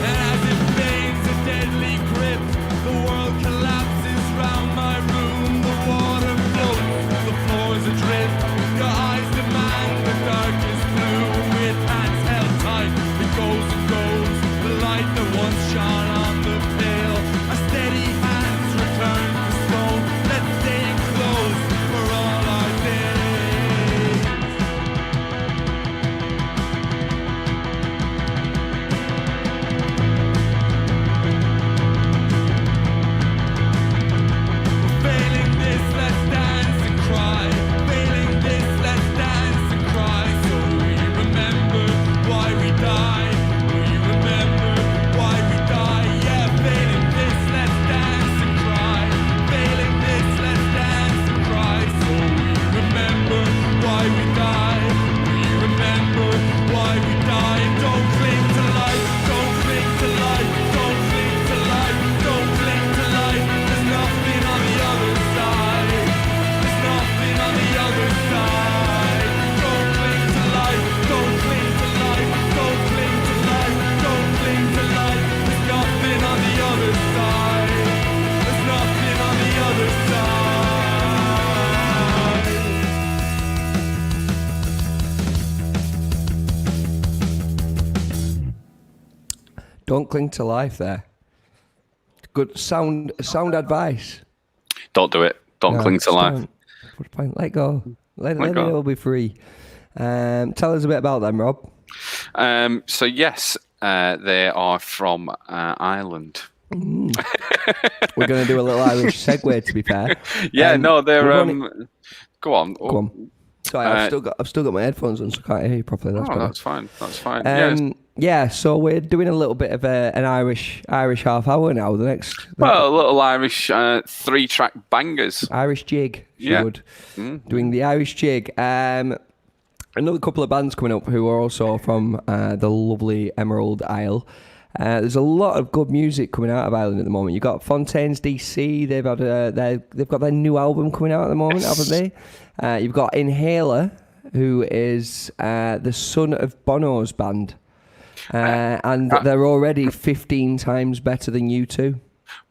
And as it fades a deadly grip, the world collapses round my room. The water floats, the floor's adrift. Your eyes demand the darkest blue. With hands held tight, it goes and goes. The light that once shone on the pale, our steady hands return to stone. Let's stay close for all our days. Failing this, let's dance and cry. Failing this, let's dance and cry. So we remember why we die. We remember why we die. Yeah, failing this, let's dance and cry. Failing this, let's dance and cry. So we remember why we die. We remember why we die. Don't cling to life. Don't cling to life. Don't cling to life. Don't cling to life. There's nothing on the other side. There's nothing on the other side. Don't cling to life. Don't cling to life. Don't cling to life. Don't cling to life. There's nothing on the other side. There's nothing on the other side. Don't cling to life there. Good sound advice. Don't do it. Don't No, cling to just life. don't. Put a point. Let go. Let go. it all be free. Tell us a bit about them, Rob. So yes, they are from Ireland. We're going to do a little Irish segue, to be fair. Yeah, no, they're. we're only- Go on. Go on. Sorry, I've still got my headphones on, so I can't hear you properly. That's better. That's fine. That's fine. Yes. Yeah, so we're doing a little bit of an Irish half hour now. The next Well, a little Irish 3-track bangers. Irish jig, if you Yeah. would. Doing the Irish jig. Another couple of bands coming up who are also from the lovely Emerald Isle. There's a lot of good music coming out of Ireland at the moment. You've got Fontaines DC. They've got their new album coming out at the moment, haven't they? You've got Inhaler, who is the son of Bono's band. And they're already 15 times better than you two.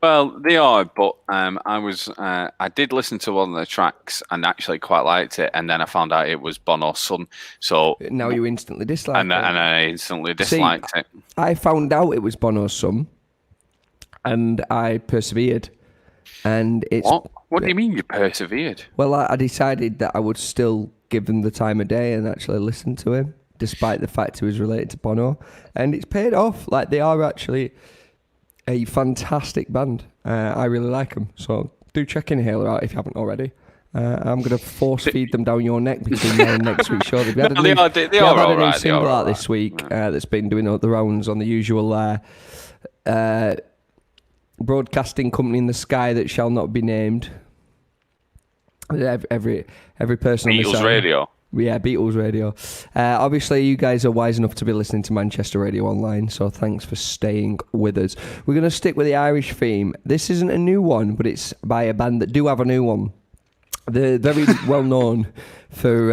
Well, they are, but I did listen to one of the tracks and actually quite liked it, and then I found out it was Bono's son. So Now you instantly dislike it. and I instantly disliked it. I found out it was Bono's son, and I persevered. And it's What do you mean you persevered? well, I decided that I would still give him the time of day and actually listen to him despite the fact he was related to Bono. And it's paid off. Like, they are actually a fantastic band. I really like them. So do check Inhaler out if you haven't already. I'm going to force feed them down your neck between now and next week's show. They've had a new single out this week that's been doing the rounds on the usual broadcasting company in the sky that shall not be named. Every person Beatles on this Radio. Yeah, Beatles Radio. Obviously, you guys are wise enough to be listening to Manchester Radio Online, so thanks for staying with us. We're going to stick with the Irish theme. This isn't a new one, but it's by a band that do have a new one. They're very well known for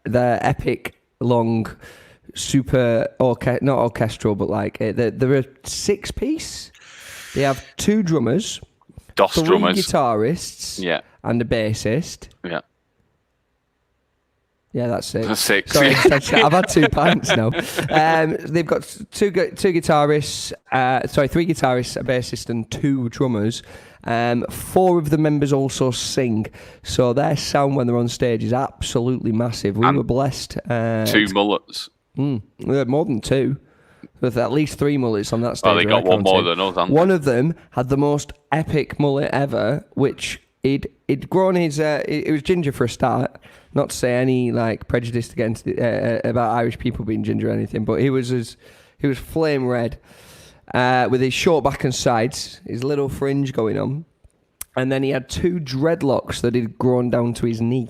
their epic, long, super, not orchestral, but like, they're a 6-piece. They have 2 drummers, 3 guitarists, and a bassist. Yeah. Yeah, that's it. That's 6. Sorry, I've had 2 pints now. They've got 2 guitarists, 3 guitarists, a bassist, and 2 drummers. 4 of the members also sing, so their sound when they're on stage is absolutely massive. We were blessed. 2 mullets. More than 2. With at least 3 mullets on that stage. Oh, they got one more than us, haven't they? One of them had the most epic mullet ever, which he'd grown his. It was ginger for a start. Not to say any like prejudice against about Irish people being ginger or anything, but he was flame red, with his short back and sides, his little fringe going on, and then he had 2 dreadlocks that had grown down to his knee,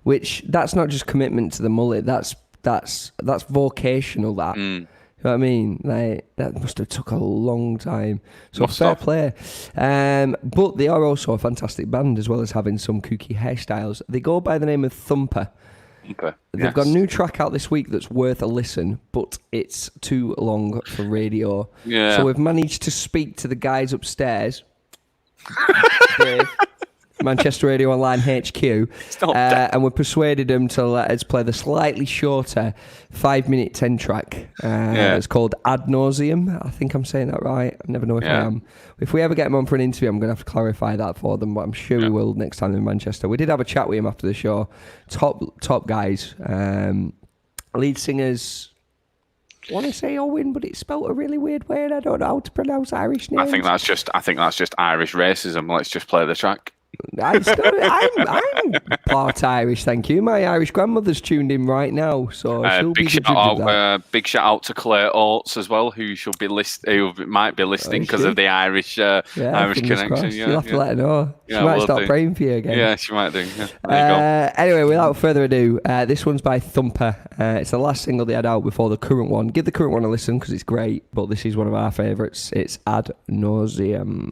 which that's not just commitment to the mullet. That's vocational. That. You know what I mean? Like, that must have took a long time. So fair play. But they are also a fantastic band, as well as having some kooky hairstyles. They go by the name of Thumper. They've got a new track out this week that's worth a listen, but it's too long for radio. Yeah. So we've managed to speak to the guys upstairs. Dave, Manchester Radio Online HQ, and we persuaded them to let us play the slightly shorter 5-minute 10 track. It's called Ad Nauseum. I think I'm saying that right. I never know if I am. If we ever get them on for an interview, I'm going to have to clarify that for them, but I'm sure we will next time in Manchester. We did have a chat with him after the show. Top guys. Lead singers, I want to say Owen, but it's spelt a really weird way, and I don't know how to pronounce Irish names. I think that's just Irish racism. Let's just play the track. I'm part Irish, thank you. My Irish grandmother's tuned in right now, so she'll be the judge of that. Big shout out to Claire Oates as well, who might be listening because of the Irish Irish connection. You'll have to let her know. She might start praying for you again. Yeah, she might do. Yeah. There you go. Anyway, without further ado, this one's by Thumper. It's the last single they had out before the current one. Give the current one a listen because it's great, but this is one of our favourites. It's Ad Nauseum.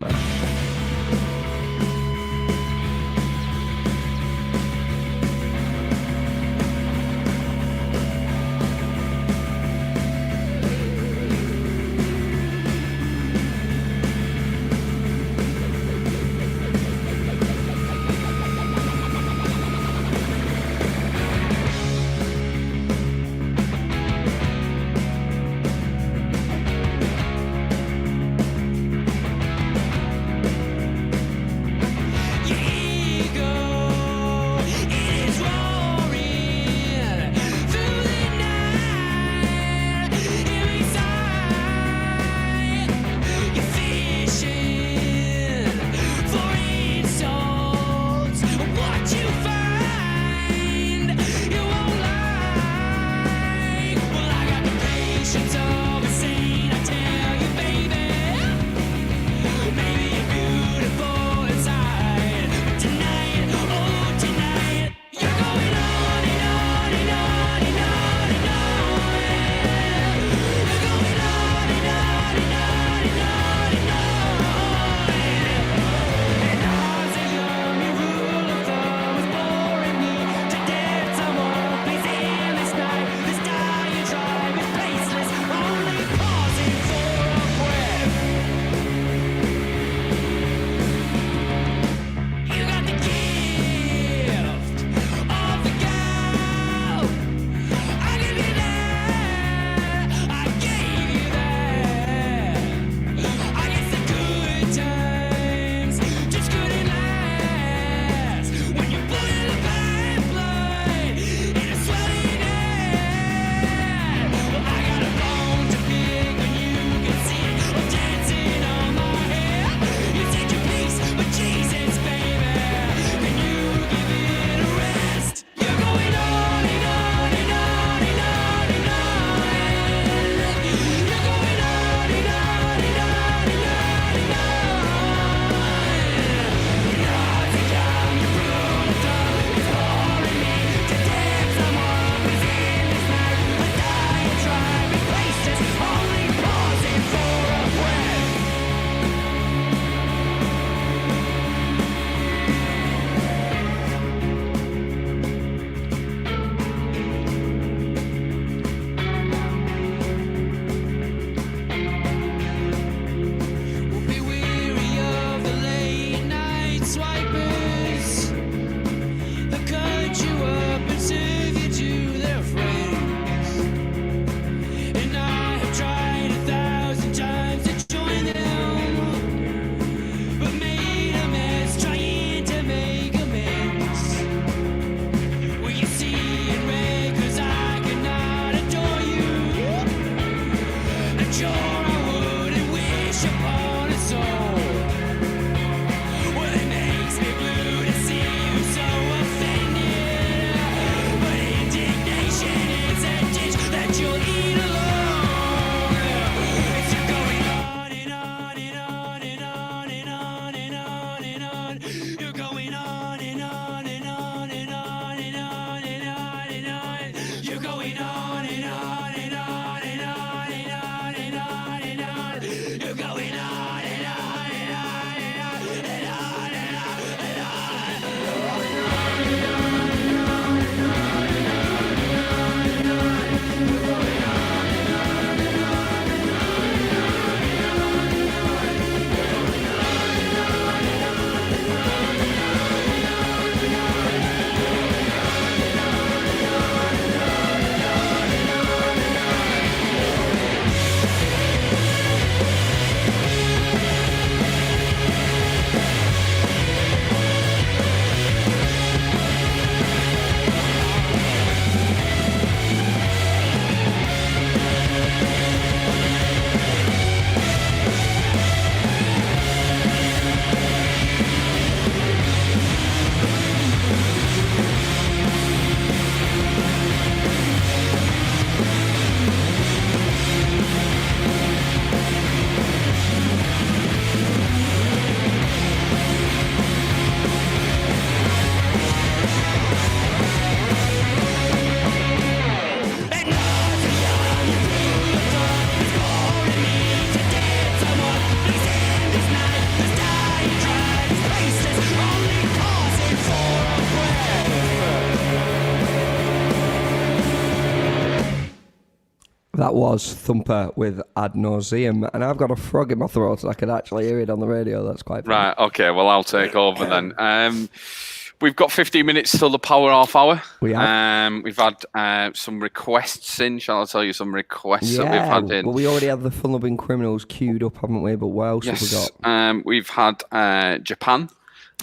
That was Thumper with Ad Nauseam, and I've got a frog in my throat, and I could actually hear it on the radio. That's quite funny. Right, okay, well, I'll take over then. We've got 15 minutes till the power half hour. We have. We've had some requests in. Shall I tell you some requests that we've Yeah, had in? well, we already have the Fun-Loving Criminals queued up, haven't we? But what else have we got? We've had Japan,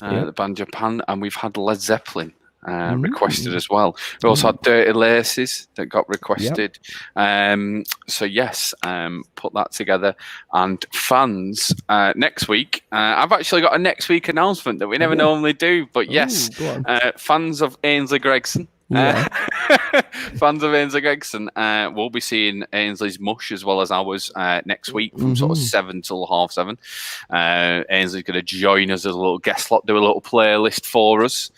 the band Japan, and we've had Led Zeppelin. Requested as well. We also had Dirty Laces that got requested. So yes, put that together. And fans, next week, I've actually got a next week announcement that we never normally do. But yes, fans of Ainsley Gregson. Fans of Ainsley Gregson will be seeing Ainsley's Mush as well as ours next week from sort of 7 till 7:30. Ainsley's going to join us as a little guest slot, do a little playlist for us,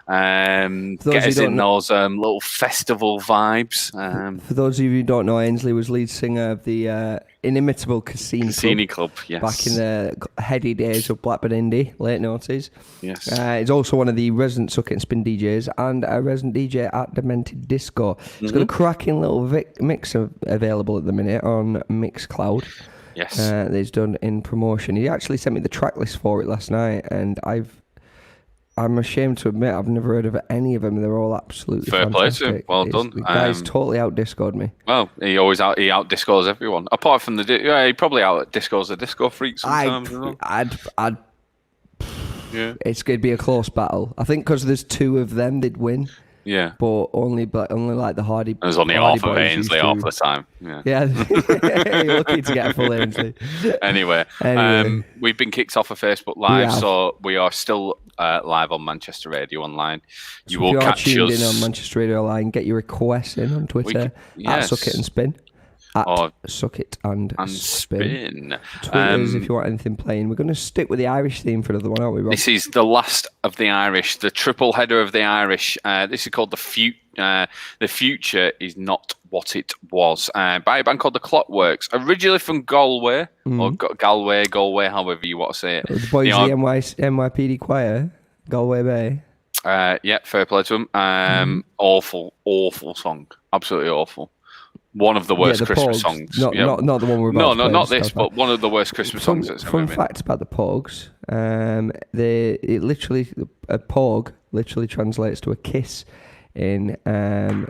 get us in those little festival vibes. For those of you who don't know, Ainsley was lead singer of the inimitable Cassini Club, yes. Back in the heady days of Blackburn Indie, late noughties. Yes. He's also one of the resident Suck It and Spin DJs and a resident DJ at Demented Disco. He's got a cracking little mix available at the minute on Mixcloud. Yes. That he's done in promotion. He actually sent me the track list for it last night, and I'm ashamed to admit I've never heard of any of them. They're all absolutely fair fantastic. play to him. Well done. The guy's totally out-discoed me. Well, he out-discos everyone. Apart from he probably out-discos the disco freaks sometimes. It's going to be a close battle. I think because there's two of them, they'd win. Yeah. But only like the Hardy. There's only half of Ainsley half the time. Yeah. You're lucky to get a full Ainsley. Anyway, we've been kicked off of Facebook Live, so we are still live on Manchester Radio Online. You will catch us. If you're tuned in on Manchester Radio Online, get your requests in on Twitter at Suck It and Spin. At Suck It and Spin. Twitters if you want anything playing. We're going to stick with the Irish theme for another one, aren't we, Rob? This is the last of the Irish, the triple header of the Irish. This is called The Future Is Not What It Was, by a band called The Clockworks, originally from Galway, or Galway, however you want to say it. The boys of the NYPD Choir, Galway Bay. Yeah, fair play to them. Awful song. Absolutely awful. One of the worst Christmas songs. Not the one we're about to play. Not this, but one of the worst Christmas songs that's ever been. Fun fact about the Pogues, a Pog literally translates to a kiss in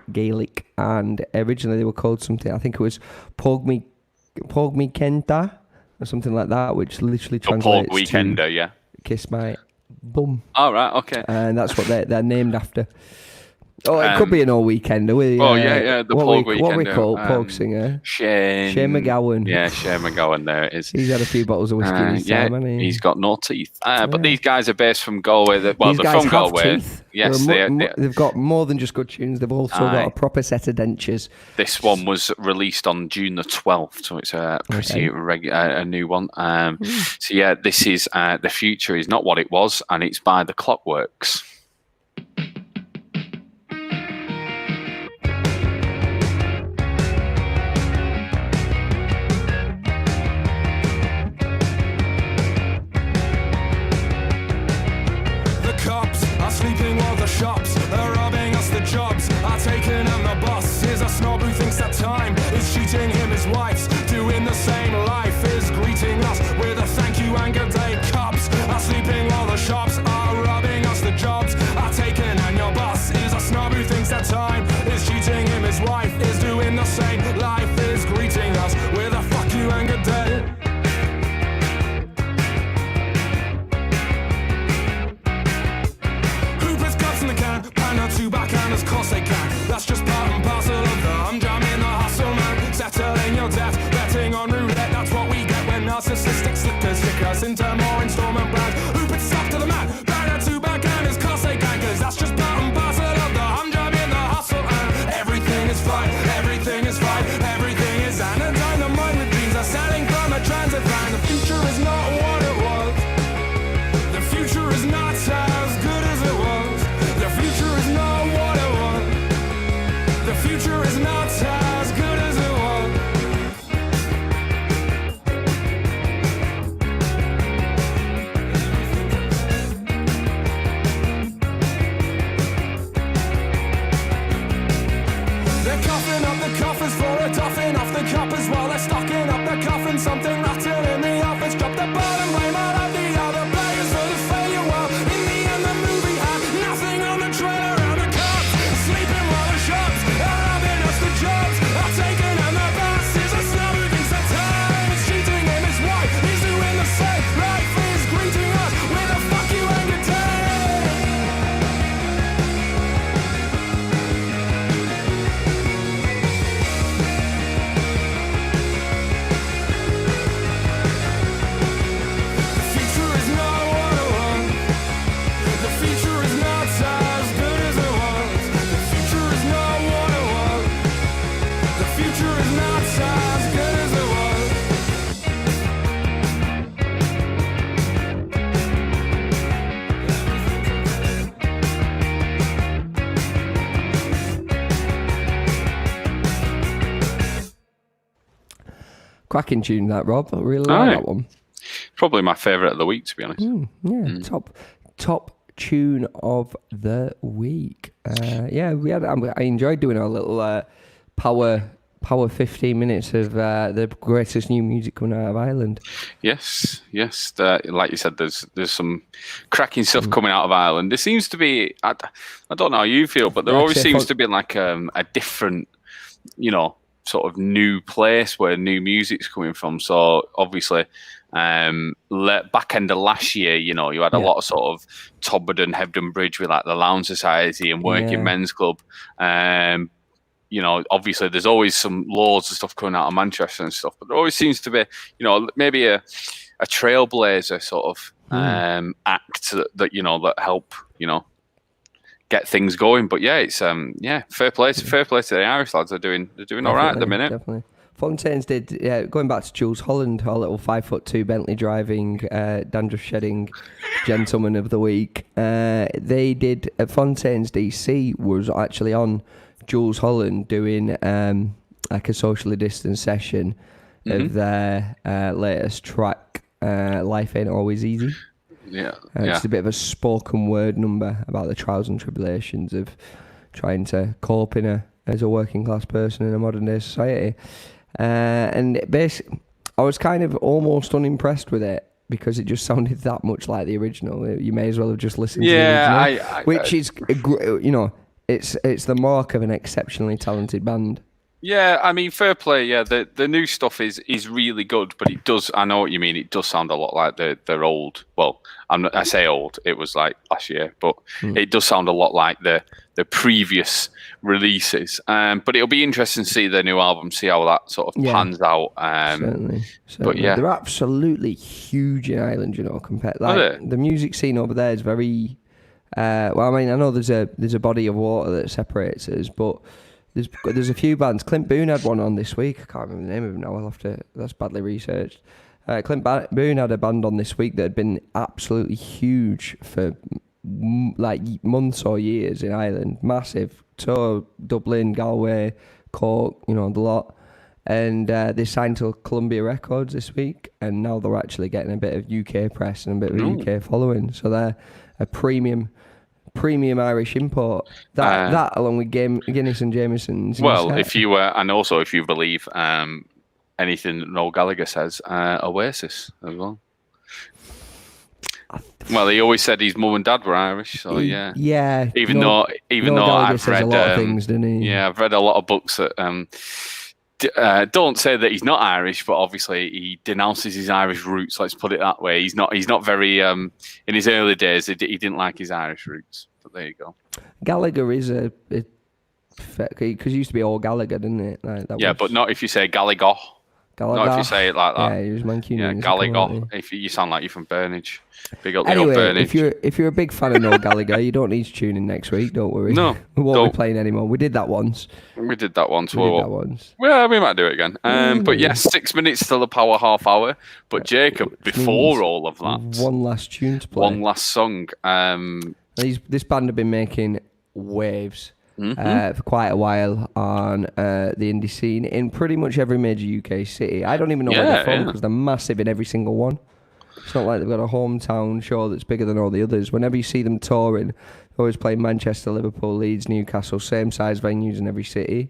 Gaelic, and originally they were called something, I think it was Pog me Kenta, or something like that, which literally translates Pog Weekender, to kiss my bum. All right, okay. And that's what they're named after. Oh, it could be an all weekender. The Pog Weekender. What we call Pog singer? Shane McGowan. Yeah, Shane McGowan, there it is. He's had a few bottles of whiskey in his time, hasn't he? He's got no teeth. But these guys are based from Galway. They're from Galway. Teeth. Yes, they've got more than just good tunes. They've also got a proper set of dentures. This one was released on June the 12th, so it's a pretty a new one. So yeah, this is The Future Is Not What It Was, and it's by The Clockworks. Sleeping while the shops are robbing us the jobs are taken and the boss is a snob who thinks that time is cheating him. His wife's doing the same. Life is greeting us with a thank you and good day. Cops are sleeping while the shops are robbing us the jobs are taken and your boss is a snob who thinks that time is cheating him. His wife is doing the same. Life is greeting us with a fuck you and good day. Two backhanders, course they can. That's just part and parcel of the humdrum in the hustle, man. Settling your debt, betting on roulette. That's what we get when narcissistic slickers stick us into more installment plans. Who puts stuff to the man? Banner two backhanders, course they can. Cause that's just part and parcel of the humdrum in the hustle, and everything is fine, everything is fine, everything is anodyne. The mind with dreams are selling from a transit van. The future is not what it was. The future is not as good as it was. The future is not what it was. The future is not as good as it was. They're coughing up the coffers for a doffing off the and something rotten in the office. Drop the ball and blame all of the other players for the failure. Well, in the end, the movie had nothing on the trailer. And the cops sleeping while the shops are robbing us the jobs are taken, and the boss is a snob who thinks that time is cheating him. His wife is doing the same. Life is greeting us with a fuck you and good day. The future is not what I want. The future is not as good as it was. The future is not what I want. The future is not as good as it was. Cracking tune, that, Rob. I really like Aye. that one. Probably my favourite of the week, to be honest. Yeah, top tune of the week. Yeah, I enjoyed doing our little power 15 minutes of the greatest new music coming out of Ireland. Yes. Like you said, there's some cracking stuff coming out of Ireland. There seems to be, I don't know how you feel, but there Yeah, always actually, seems to be like a different, sort of new place where new music's coming from. So obviously, back end of last year, you had a lot of sort of Tobberden, Hebden Bridge with like the Lounge Society and Working Men's Club. Obviously there's always some loads of stuff coming out of Manchester and stuff, but there always seems to be, maybe a trailblazer sort of act that help, get things going. But yeah, it's fair play to the Irish lads. They're doing all right at the minute. Definitely. Fontaines did, going back to Jules Holland, our little 5'2" Bentley driving, dandruff shedding gentleman of the week. They did, Fontaines DC was actually on Jules Holland doing like a socially distanced session of their latest track, Life Ain't Always Easy. It's a bit of a spoken word number about the trials and tribulations of trying to cope as a working class person in a modern day society. And basically, I was kind of almost unimpressed with it because it just sounded that much like the original. You may as well have just listened to the original, which is, it's the mark of an exceptionally talented band. Yeah, I mean, fair play. Yeah, the new stuff is really good, but it does. I know what you mean. It does sound a lot like their old. Well, I say old. It was like last year, but it does sound a lot like the previous releases. But it'll be interesting to see their new album, see how that sort of pans out. Certainly. But yeah, they're absolutely huge in Ireland. Compared the music scene over there is very. Well, I mean, I know there's a body of water that separates us, but. There's a few bands. Clint Boone had one on this week. I can't remember the name of it now. I'll have to. That's badly researched. Clint Boone had a band on this week that had been absolutely huge for like months or years in Ireland. Massive tour, Dublin, Galway, Cork, the lot. And they signed to Columbia Records this week, and now they're actually getting a bit of UK press and a bit of a UK following. So they're a premium Irish import. That along with Guinness and Jameson's. Well, if you and also if you believe anything that Noel Gallagher says, Oasis as well. Well, he always said his mum and dad were Irish, so yeah. Yeah. Even though I've read a lot of things, didn't he? Yeah, I've read a lot of books that don't say that he's not Irish, but obviously he denounces his Irish roots. Let's put it that way. He's not very in his early days. He didn't like his Irish roots. But there you go. Gallagher is because it used to be all Gallagher, didn't it? But not if you say Gallagher. Not if you say it like that. Yeah, he was Mancunian. Yeah, Gallagher. If you sound like you're from Burnage. Big up anyway, the old Burnage. if you're a big fan of Noel Gallagher, you don't need to tune in next week. Don't worry. No, we won't be playing anymore. We did that once. We did that once. Well, we might do it again. But yes, 6 minutes till the power half hour. But Jacob, before all of that, one last tune to play. One last song. This band have been making waves for quite a while on the indie scene in pretty much every major UK city. I don't even know where they're from because they're massive in every single one. It's not like they've got a hometown show that's bigger than all the others. Whenever you see them touring, they always play Manchester, Liverpool, Leeds, Newcastle, same size venues in every city.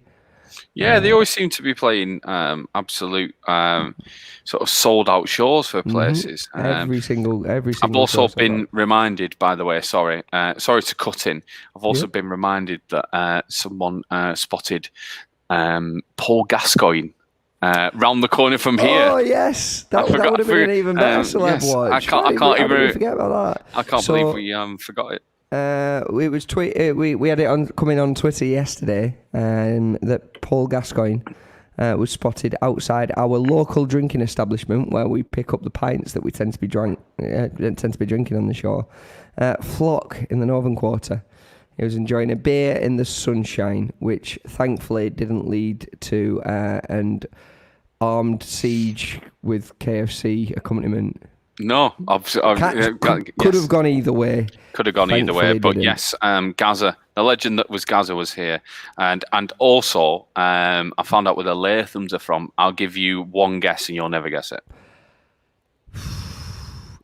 Yeah, they always seem to be playing absolute sort of sold out shows for places. Every single. I've also show sold been out. reminded, by the way, sorry to cut in. I've also been reminded that someone spotted Paul Gascoigne round the corner from here. Oh yes, that would have been an even better celeb watch. I can't How even did we forget about that. I can't believe we forgot it. It was we had it on coming on Twitter yesterday that Paul Gascoigne was spotted outside our local drinking establishment where we pick up the pints that we tend to be drinking on the show. Flock in the Northern Quarter. He was enjoying a beer in the sunshine, which thankfully didn't lead to an armed siege with KFC accompaniment. No, could have gone either way. Could have gone either way, but yes, Gaza, the legend that was Gaza, was here, and also I found out where the Lathams are from. I'll give you one guess, and you'll never guess it.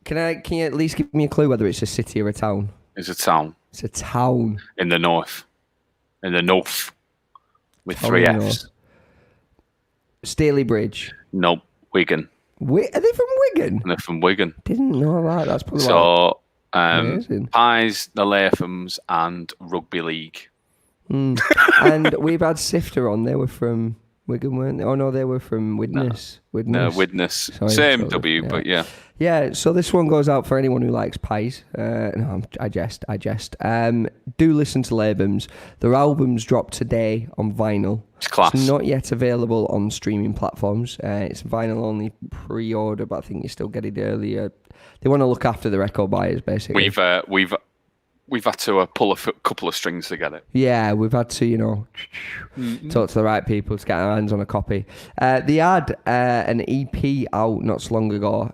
Can you at least give me a clue whether it's a city or a town? It's a town. It's a town in the north. In the north, with three Fs. Staley Bridge. Nope, Wigan. Are they from Wigan? They're from Wigan. Didn't know that. That's probably so. Pies, the Lathams, and Rugby League. And we've had Sifter on. They were from Wigan, weren't they? Oh no, they were from Widnes. No, Widnes. Same W, yeah. But yeah. Yeah, so this one goes out for anyone who likes pies. No, I jest. Do listen to Lathams. Their album's dropped today on vinyl. It's class. It's not yet available on streaming platforms. It's vinyl only pre-order, but I think you still get it earlier. They want to look after the record buyers, basically. We've had to pull a couple of strings together. Yeah, we've had to, talk to the right people to get our hands on a copy. They had an EP out not so long ago,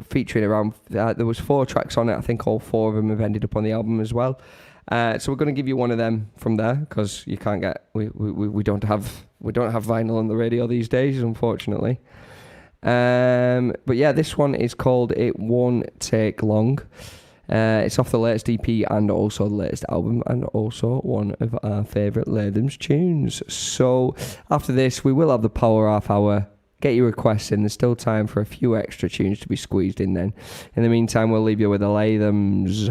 featuring around. There was 4 tracks on it. I think all 4 of them have ended up on the album as well. So we're going to give you one of them from there because you can't get. We don't have vinyl on the radio these days, unfortunately. But yeah, this one is called "It Won't Take Long." It's off the latest EP and also the latest album and also one of our favourite Lathams tunes. So after this, we will have the Power Half Hour. Get your requests in. There's still time for a few extra tunes to be squeezed in then. In the meantime, we'll leave you with the Lathams.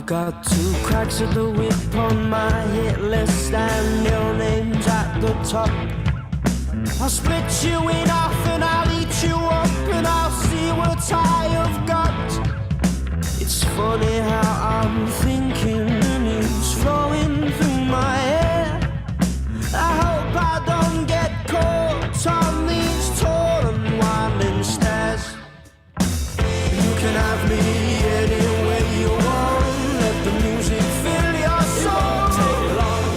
Got 2 cracks of the whip on my hit list and your name's at the top. I'll split you in half and I'll eat you up and I'll see what I have got. It's funny how I'm thinking the news flowing through my hair. I hope I don't get caught on these tall and winding stairs. You can have me any way you want. The music fill your soul.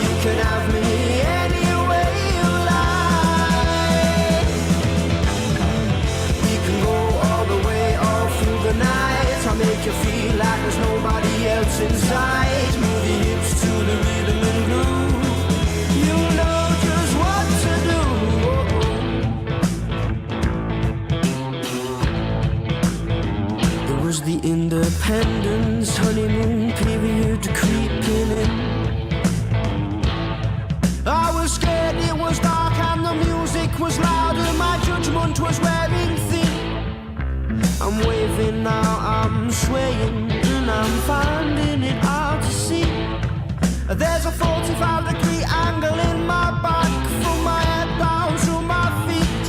You can have me any way you like. We can go all the way all through the night. I'll make you feel like there's nobody else inside. Move your hips to the rhythm and groove. You know just what to do. It was the Independence honeymoon period creeping in. I was scared, it was dark and the music was loud and my judgment was wearing thin. I'm waving now, I'm swaying and I'm finding it hard to see. There's a 45-degree angle in my back from my head down to my feet.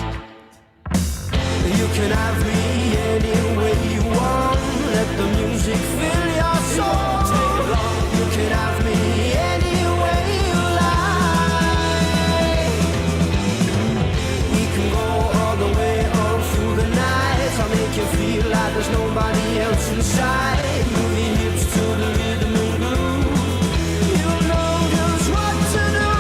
You can have me any way you want. Let the music fill your soul. You can have me any way you like. We can go all the way all through the night. I'll make you feel like there's nobody else inside. Move your hips to the rhythm and groove. You know just what to do.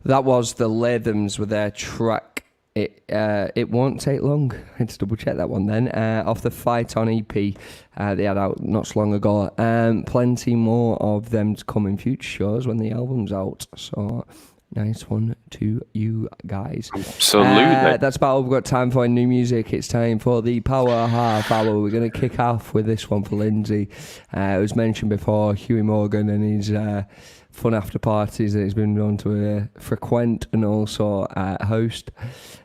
That was the Lathams with their track. It won't take long. I had to double check that one then. Off the Fight On EP they had out not so long ago. Plenty more of them to come in future shows when the album's out. So nice one to you guys. Absolutely. That's about all we've got time for in new music. It's time for the Power Half Hour. We're going to kick off with this one for Lindsay. It was mentioned before, Huey Morgan and his fun after parties that he's been known to frequent and also host.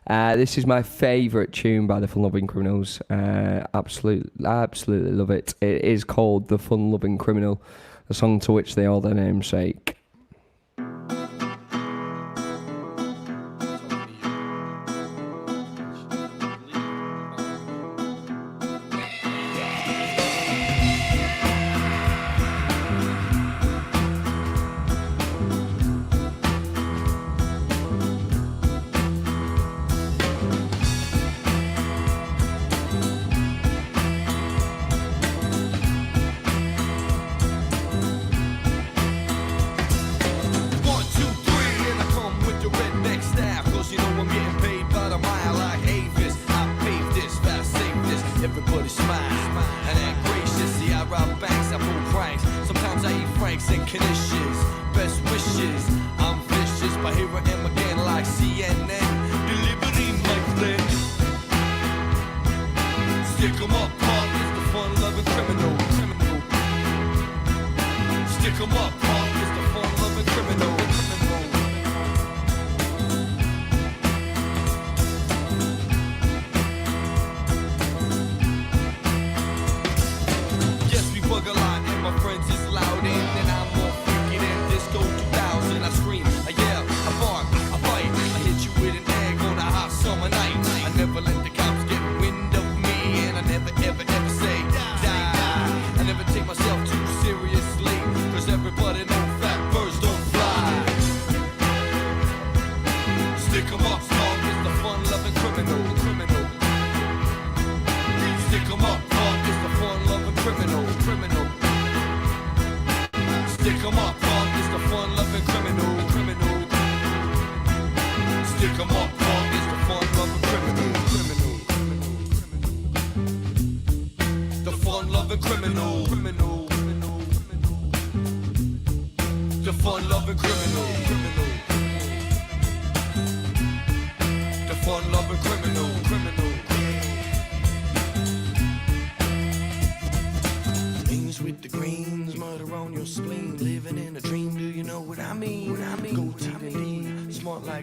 This is my favourite tune by the Fun Loving Criminals. Absolutely love it. It is called The Fun Loving Criminal, the song to which they owe their namesake.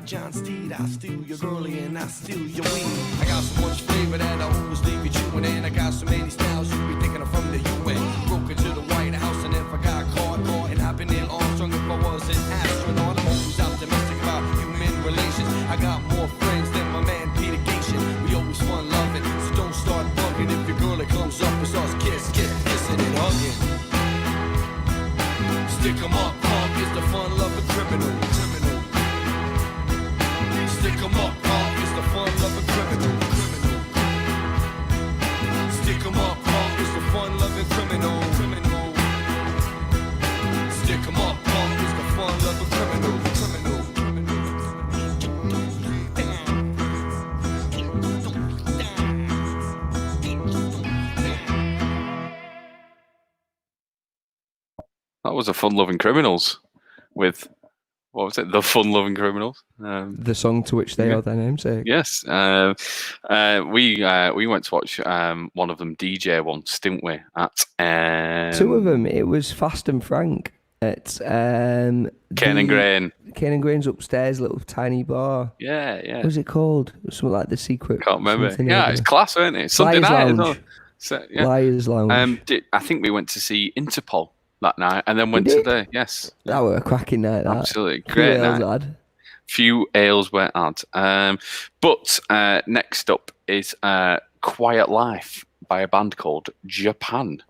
John Steed, I'll steal your girlie and I'll steal your weed. I got so much flavor that I always leave you chewing, and I got so many styles you be thinking I'm from the UN. Broke into the White House, and if I got caught, and I've been Neil Armstrong if I was an astronaut. I'm always optimistic about human relations. I got more friends than my man Peter Gatien. We always fun loving, so don't start bugging if your girlie comes up and starts kissing and hugging. Stick 'em up, punk is the fun-loving criminal. Stick 'em up, punk is the fun-loving criminal. Stick 'em up, punk is the fun-loving criminal. Stick 'em up, punk is the fun-loving criminal. That was the Fun Loving Criminals with, what was it? The Fun Loving Criminals. The song to which they owe their namesake. Yes. We went to watch one of them DJ once, didn't we? At two of them. It was Fast and Frank at Cane and Grain. Cane and Grain's upstairs, little tiny bar. Yeah. What was it called? It was something like The Secret. Can't remember. Yeah, it's class, wasn't it? Sunday night as well. So, yeah. Liars Lounge. I think we went to see Interpol that night, and then went to the That were a cracking night. That absolutely great night. Few ales were had. But next up is Quiet Life by a band called Japan.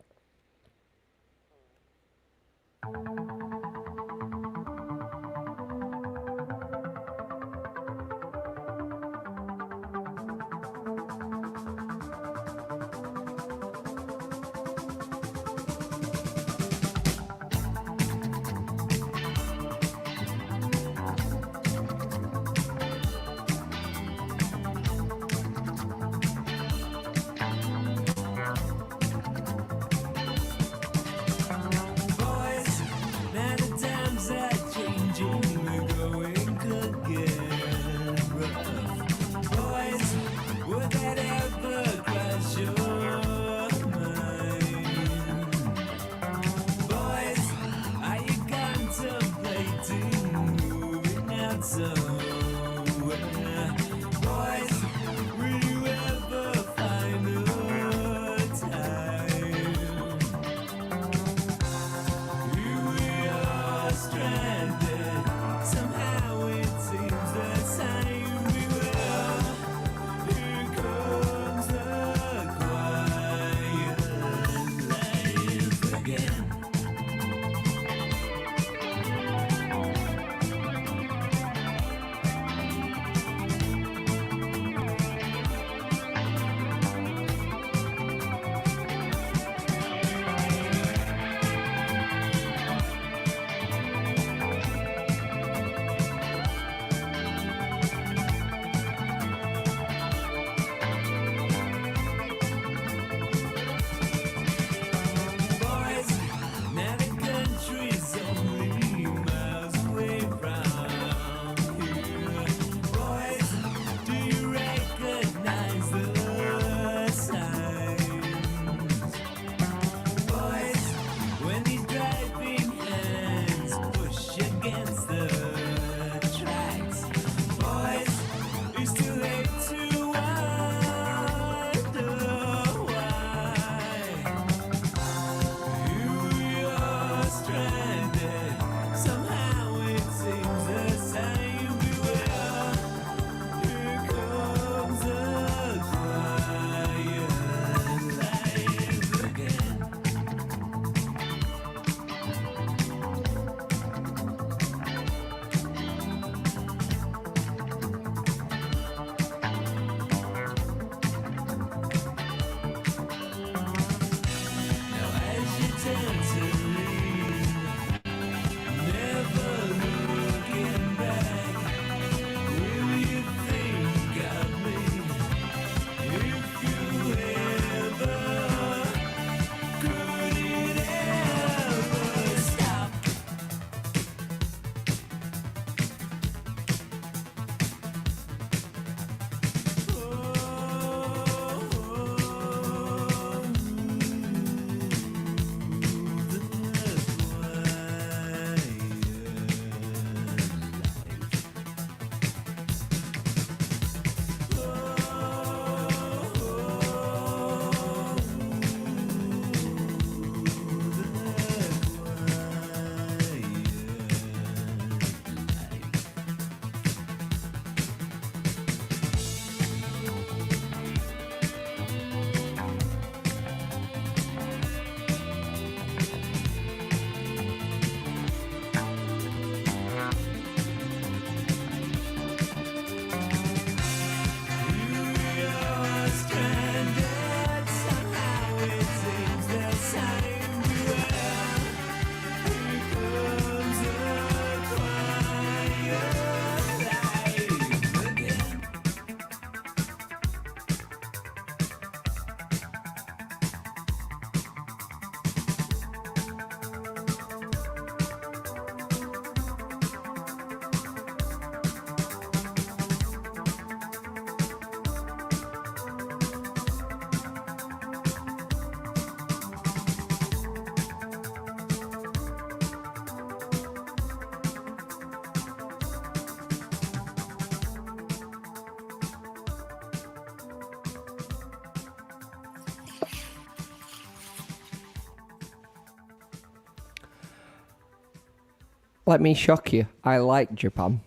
Let me shock you. I like Japan.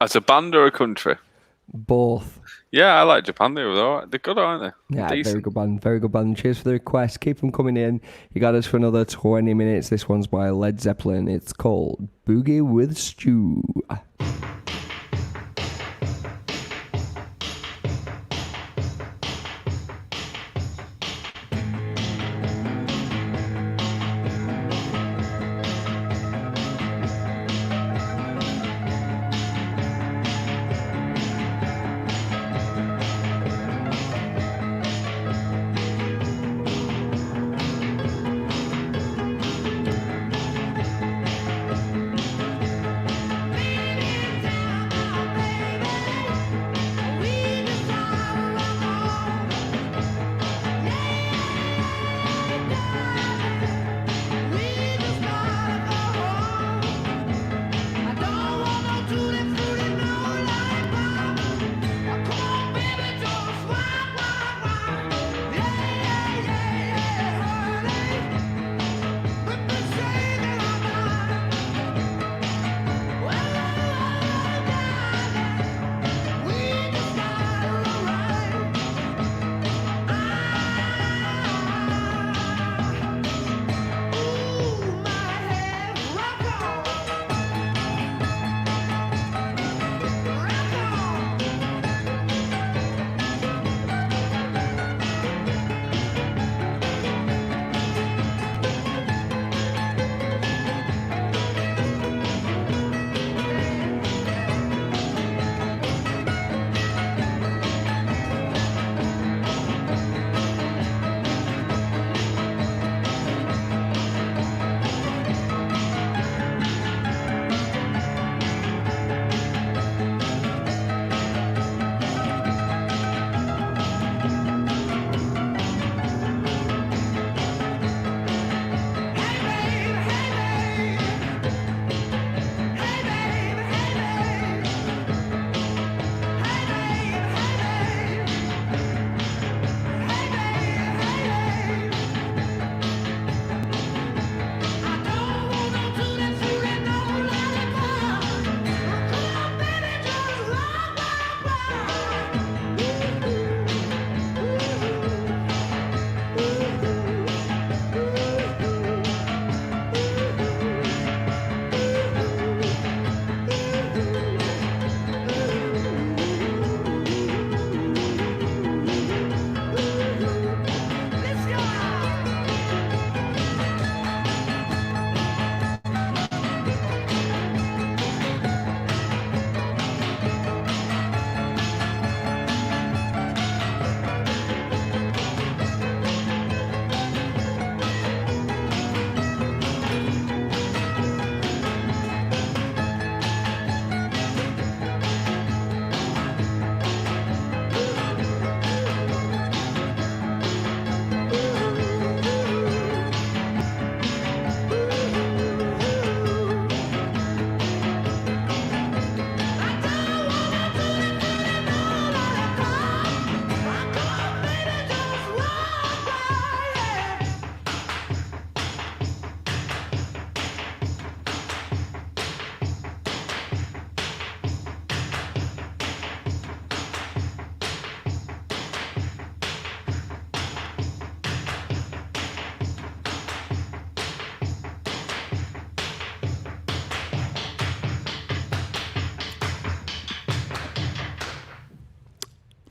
As a band or a country? Both. Yeah, I like Japan. They're all right. They're good, aren't they? Yeah, Decent. very good band. Very good band. Cheers for the request. Keep them coming in. You got us for another 20 minutes. This one's by Led Zeppelin. It's called Boogie with Stew.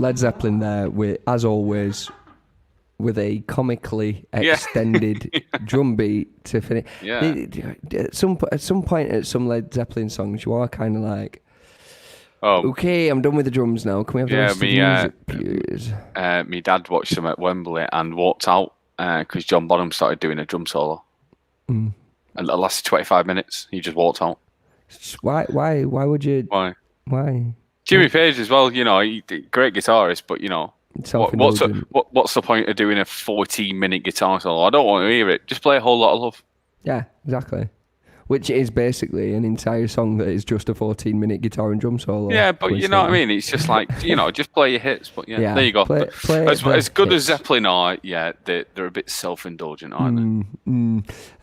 Led Zeppelin there, with, as always, with a comically extended drum beat to finish. Yeah. At some point, at some Led Zeppelin songs, you are kind of like, Oh, okay, I'm done with the drums now. Can we have the rest of the music, please? my dad watched them at Wembley and walked out because John Bonham started doing a drum solo. And it lasted 25 minutes. He just walked out. Why would you? Why? Jimmy Page as well, you know, great guitarist, but you know, what's the point of doing a 14-minute guitar solo? I don't want to hear it. Just play a whole lot of love. Yeah, exactly. which is basically an entire song that is just a 14-minute guitar and drum solo. Yeah, but you know what I mean? It's just like, just play your hits. But yeah, there you go. Play As good hits. as Zeppelin are, yeah, they're a bit self-indulgent, aren't they?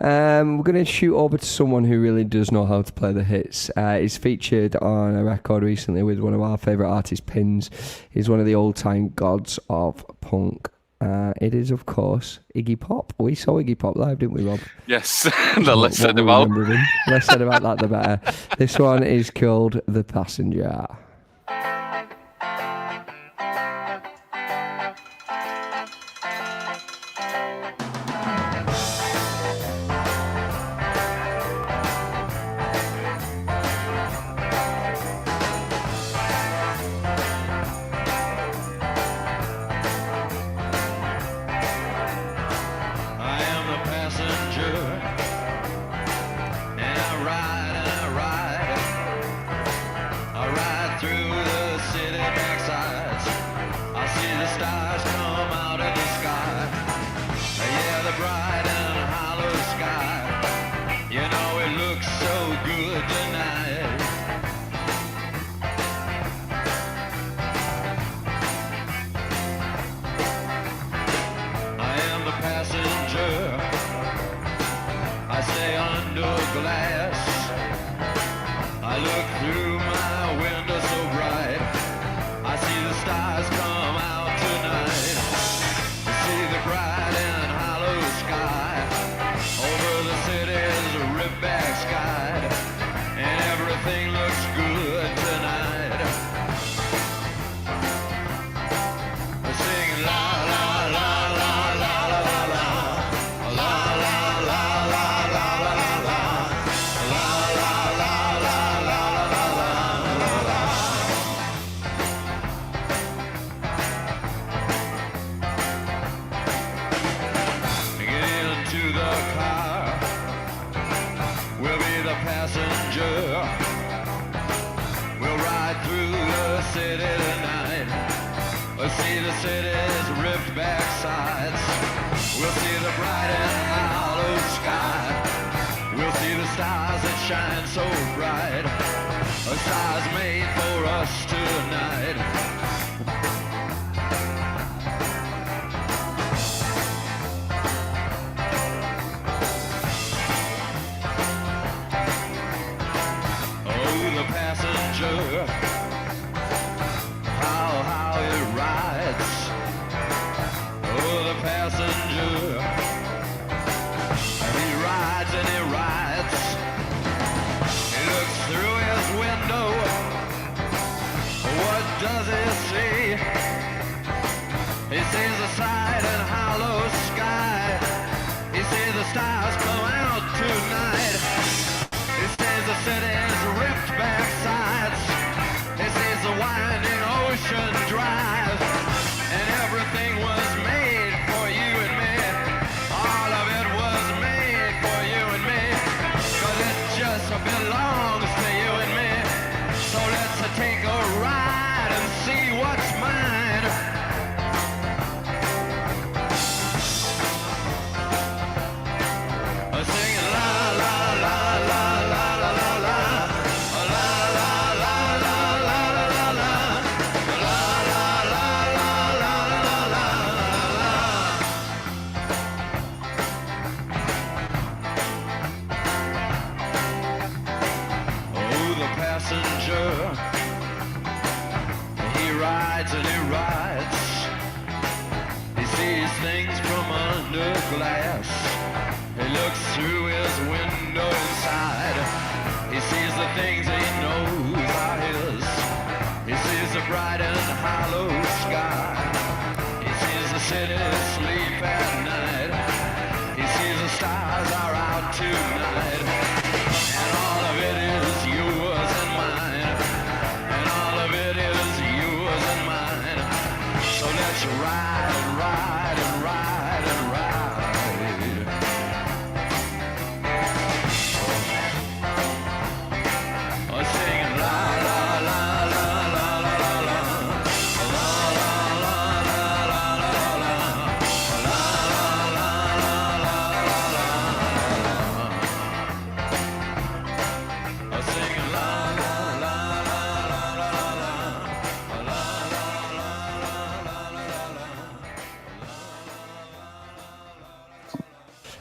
We're going to shoot over to someone who really does know how to play the hits. He's featured on a record recently with one of our favourite artists, Pins. He's one of the old-time gods of punk. It is, of course, Iggy Pop. We saw Iggy Pop live, didn't we, Rob? Yes, the less said about. Less said about that, the better. This one is called The Passenger.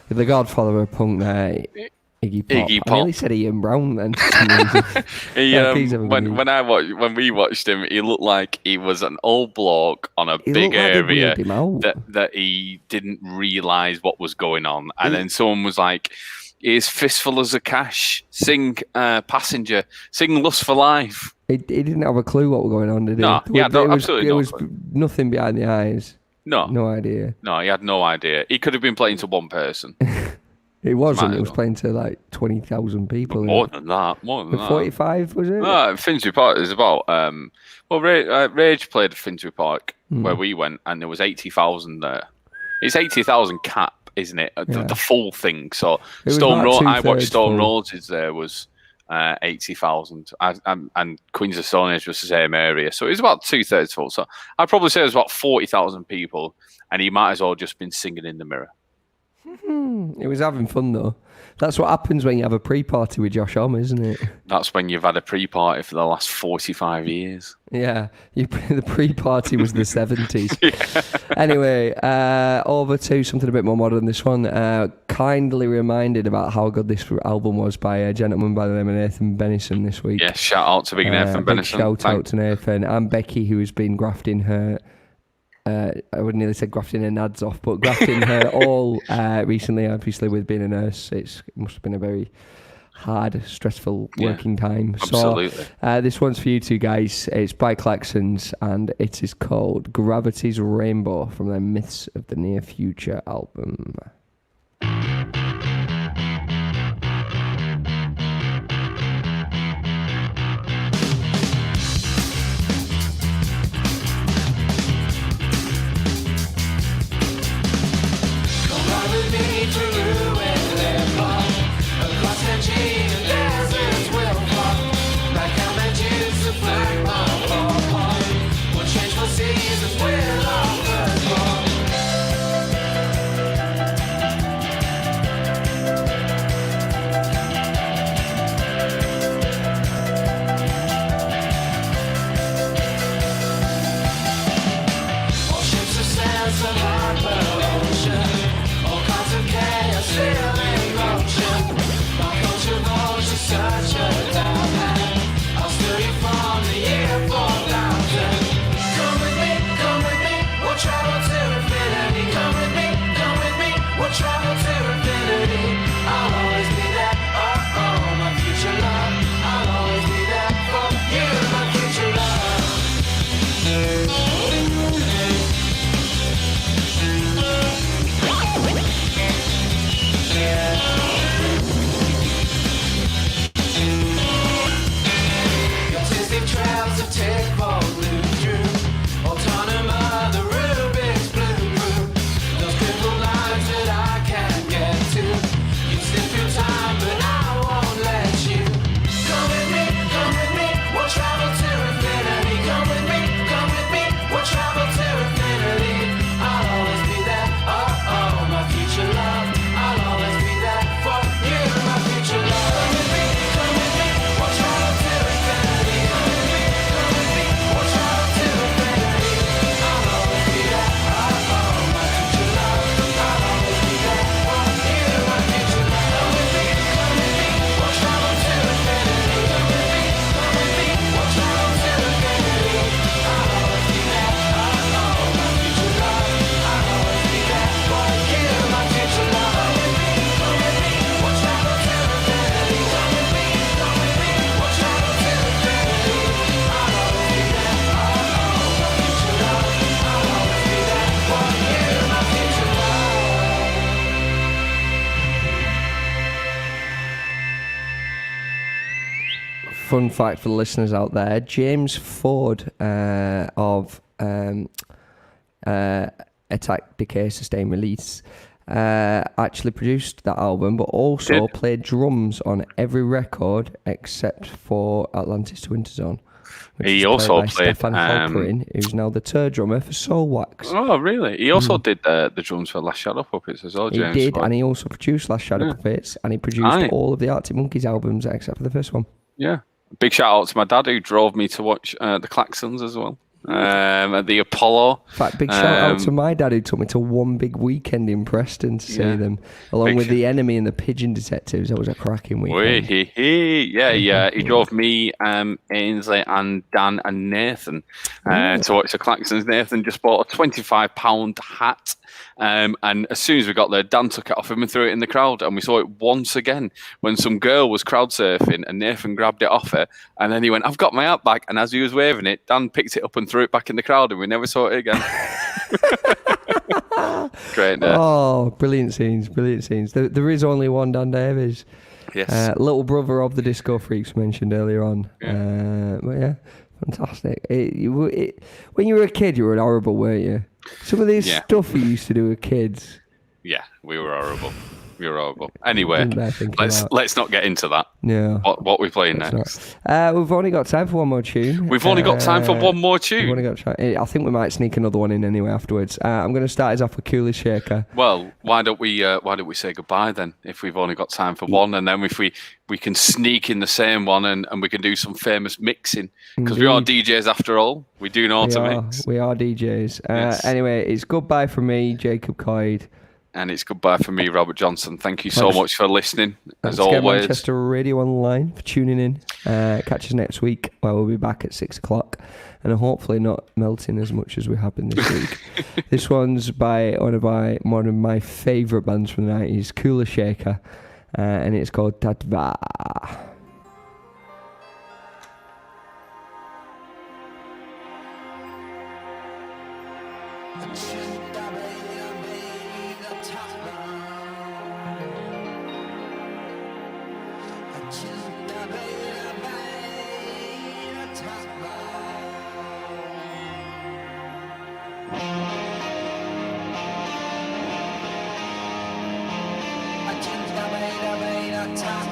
The godfather of punk there, Iggy Pop. Iggy I Pop. nearly said Ian Brown then. When we watched him, he looked like he was an old bloke on a He big looked like they area wheeled him out. that he didn't realise what was going on. And then someone was like, "Here's Fistful of Cash, sing Passenger, sing Lust for Life." He didn't have a clue what was going on, did he? No, he had absolutely There no was clue. nothing behind the eyes. No idea. No, he had no idea. He could have been playing to one person. It wasn't. Might It was as well. playing to like 20,000 people. More than that. 45 was it? Finsbury Park is about. Rage played at Finsbury Park where we went, and there was 80,000 there. It's 80,000 cap, isn't it? The full thing. So was Stone about Road. I watched two-thirds Stone full. Roses. There was 80,000, and Queens of Stone Age was the same area. So it was about 2/3 full. So I'd probably say it was about 40,000 people, and he might as well just been singing in the mirror. It was having fun though. That's what happens when you have a pre-party with Josh Homme, isn't it? That's when you've had a pre-party for the last 45 years. Yeah, the pre-party was the 70s. Anyway, over to something a bit more modern. This one, kindly reminded about how good this album was by a gentleman by the name of Nathan Benison this week. Yes, shout out to Big Nathan Big Benison. shout out to Nathan and Becky, who has been grafting her. I would nearly say grafting her nads off, but grafting her all recently, obviously with being a nurse. It must have been a very hard, stressful working time. Absolutely. So this one's for you two guys. It's by Klaxons and it is called Gravity's Rainbow from their Myths of the Near Future album. Fun fact for the listeners out there, James Ford of Attack, Decay, Sustain, Release actually produced that album, but also played drums on every record except for Atlantis to Winter Zone. He also played Stefan Halperin, who's now the tour drummer for Soulwax. Oh, really? He also did the drums for Last Shadow Puppets as well, James. He did, Ford. and he also produced Last Shadow Puppets, and he produced all of the Arctic Monkeys albums except for the first one. Yeah. Big shout out to my dad who drove me to watch the Klaxons as well. at the Apollo. In fact, big shout out to my dad who took me to one big weekend in Preston to see them, along with The Enemy and the Pigeon Detectives. That was a cracking weekend. He drove me, Ainsley, and Dan and Nathan to watch the Claxons. Nathan just bought a £25 hat. And as soon as we got there, Dan took it off him and threw it in the crowd. And we saw it once again when some girl was crowd surfing and Nathan grabbed it off her. And then he went, "I've got my hat back." And as he was waving it, Dan picked it up and threw it back in the crowd. And we never saw it again. Great. Oh, brilliant scenes. There is only one Dan Davies. Yes. Little brother of the Disco Freaks mentioned earlier on. But yeah, fantastic. When you were a kid, you were horrible, weren't you? Some of this stuff you used to do with kids. Yeah, we were horrible. Anyway, let's not get into that. Yeah. What are we playing next? We've only got time for one more tune. We've only got time for one more tune. We've only got I think we might sneak another one in anyway afterwards. I'm going to start us off with Cooler Shaker. Well, why don't we say goodbye then? If we've only got time for one, and then if we can sneak in the same one, and we can do some famous mixing because we are DJs after all. We do know how to mix. We are DJs. Yes. Anyway, it's goodbye from me, Jacob Coyd. And it's goodbye from me, Robert Johnson. Thank you so much for listening, as always. Manchester Radio Online for tuning in. Catch us next week, where we'll be back at 6 o'clock, and hopefully not melting as much as we have been this week. This one's by one of my favourite bands from the 90s, Cooler Shaker, and it's called Tatva. Top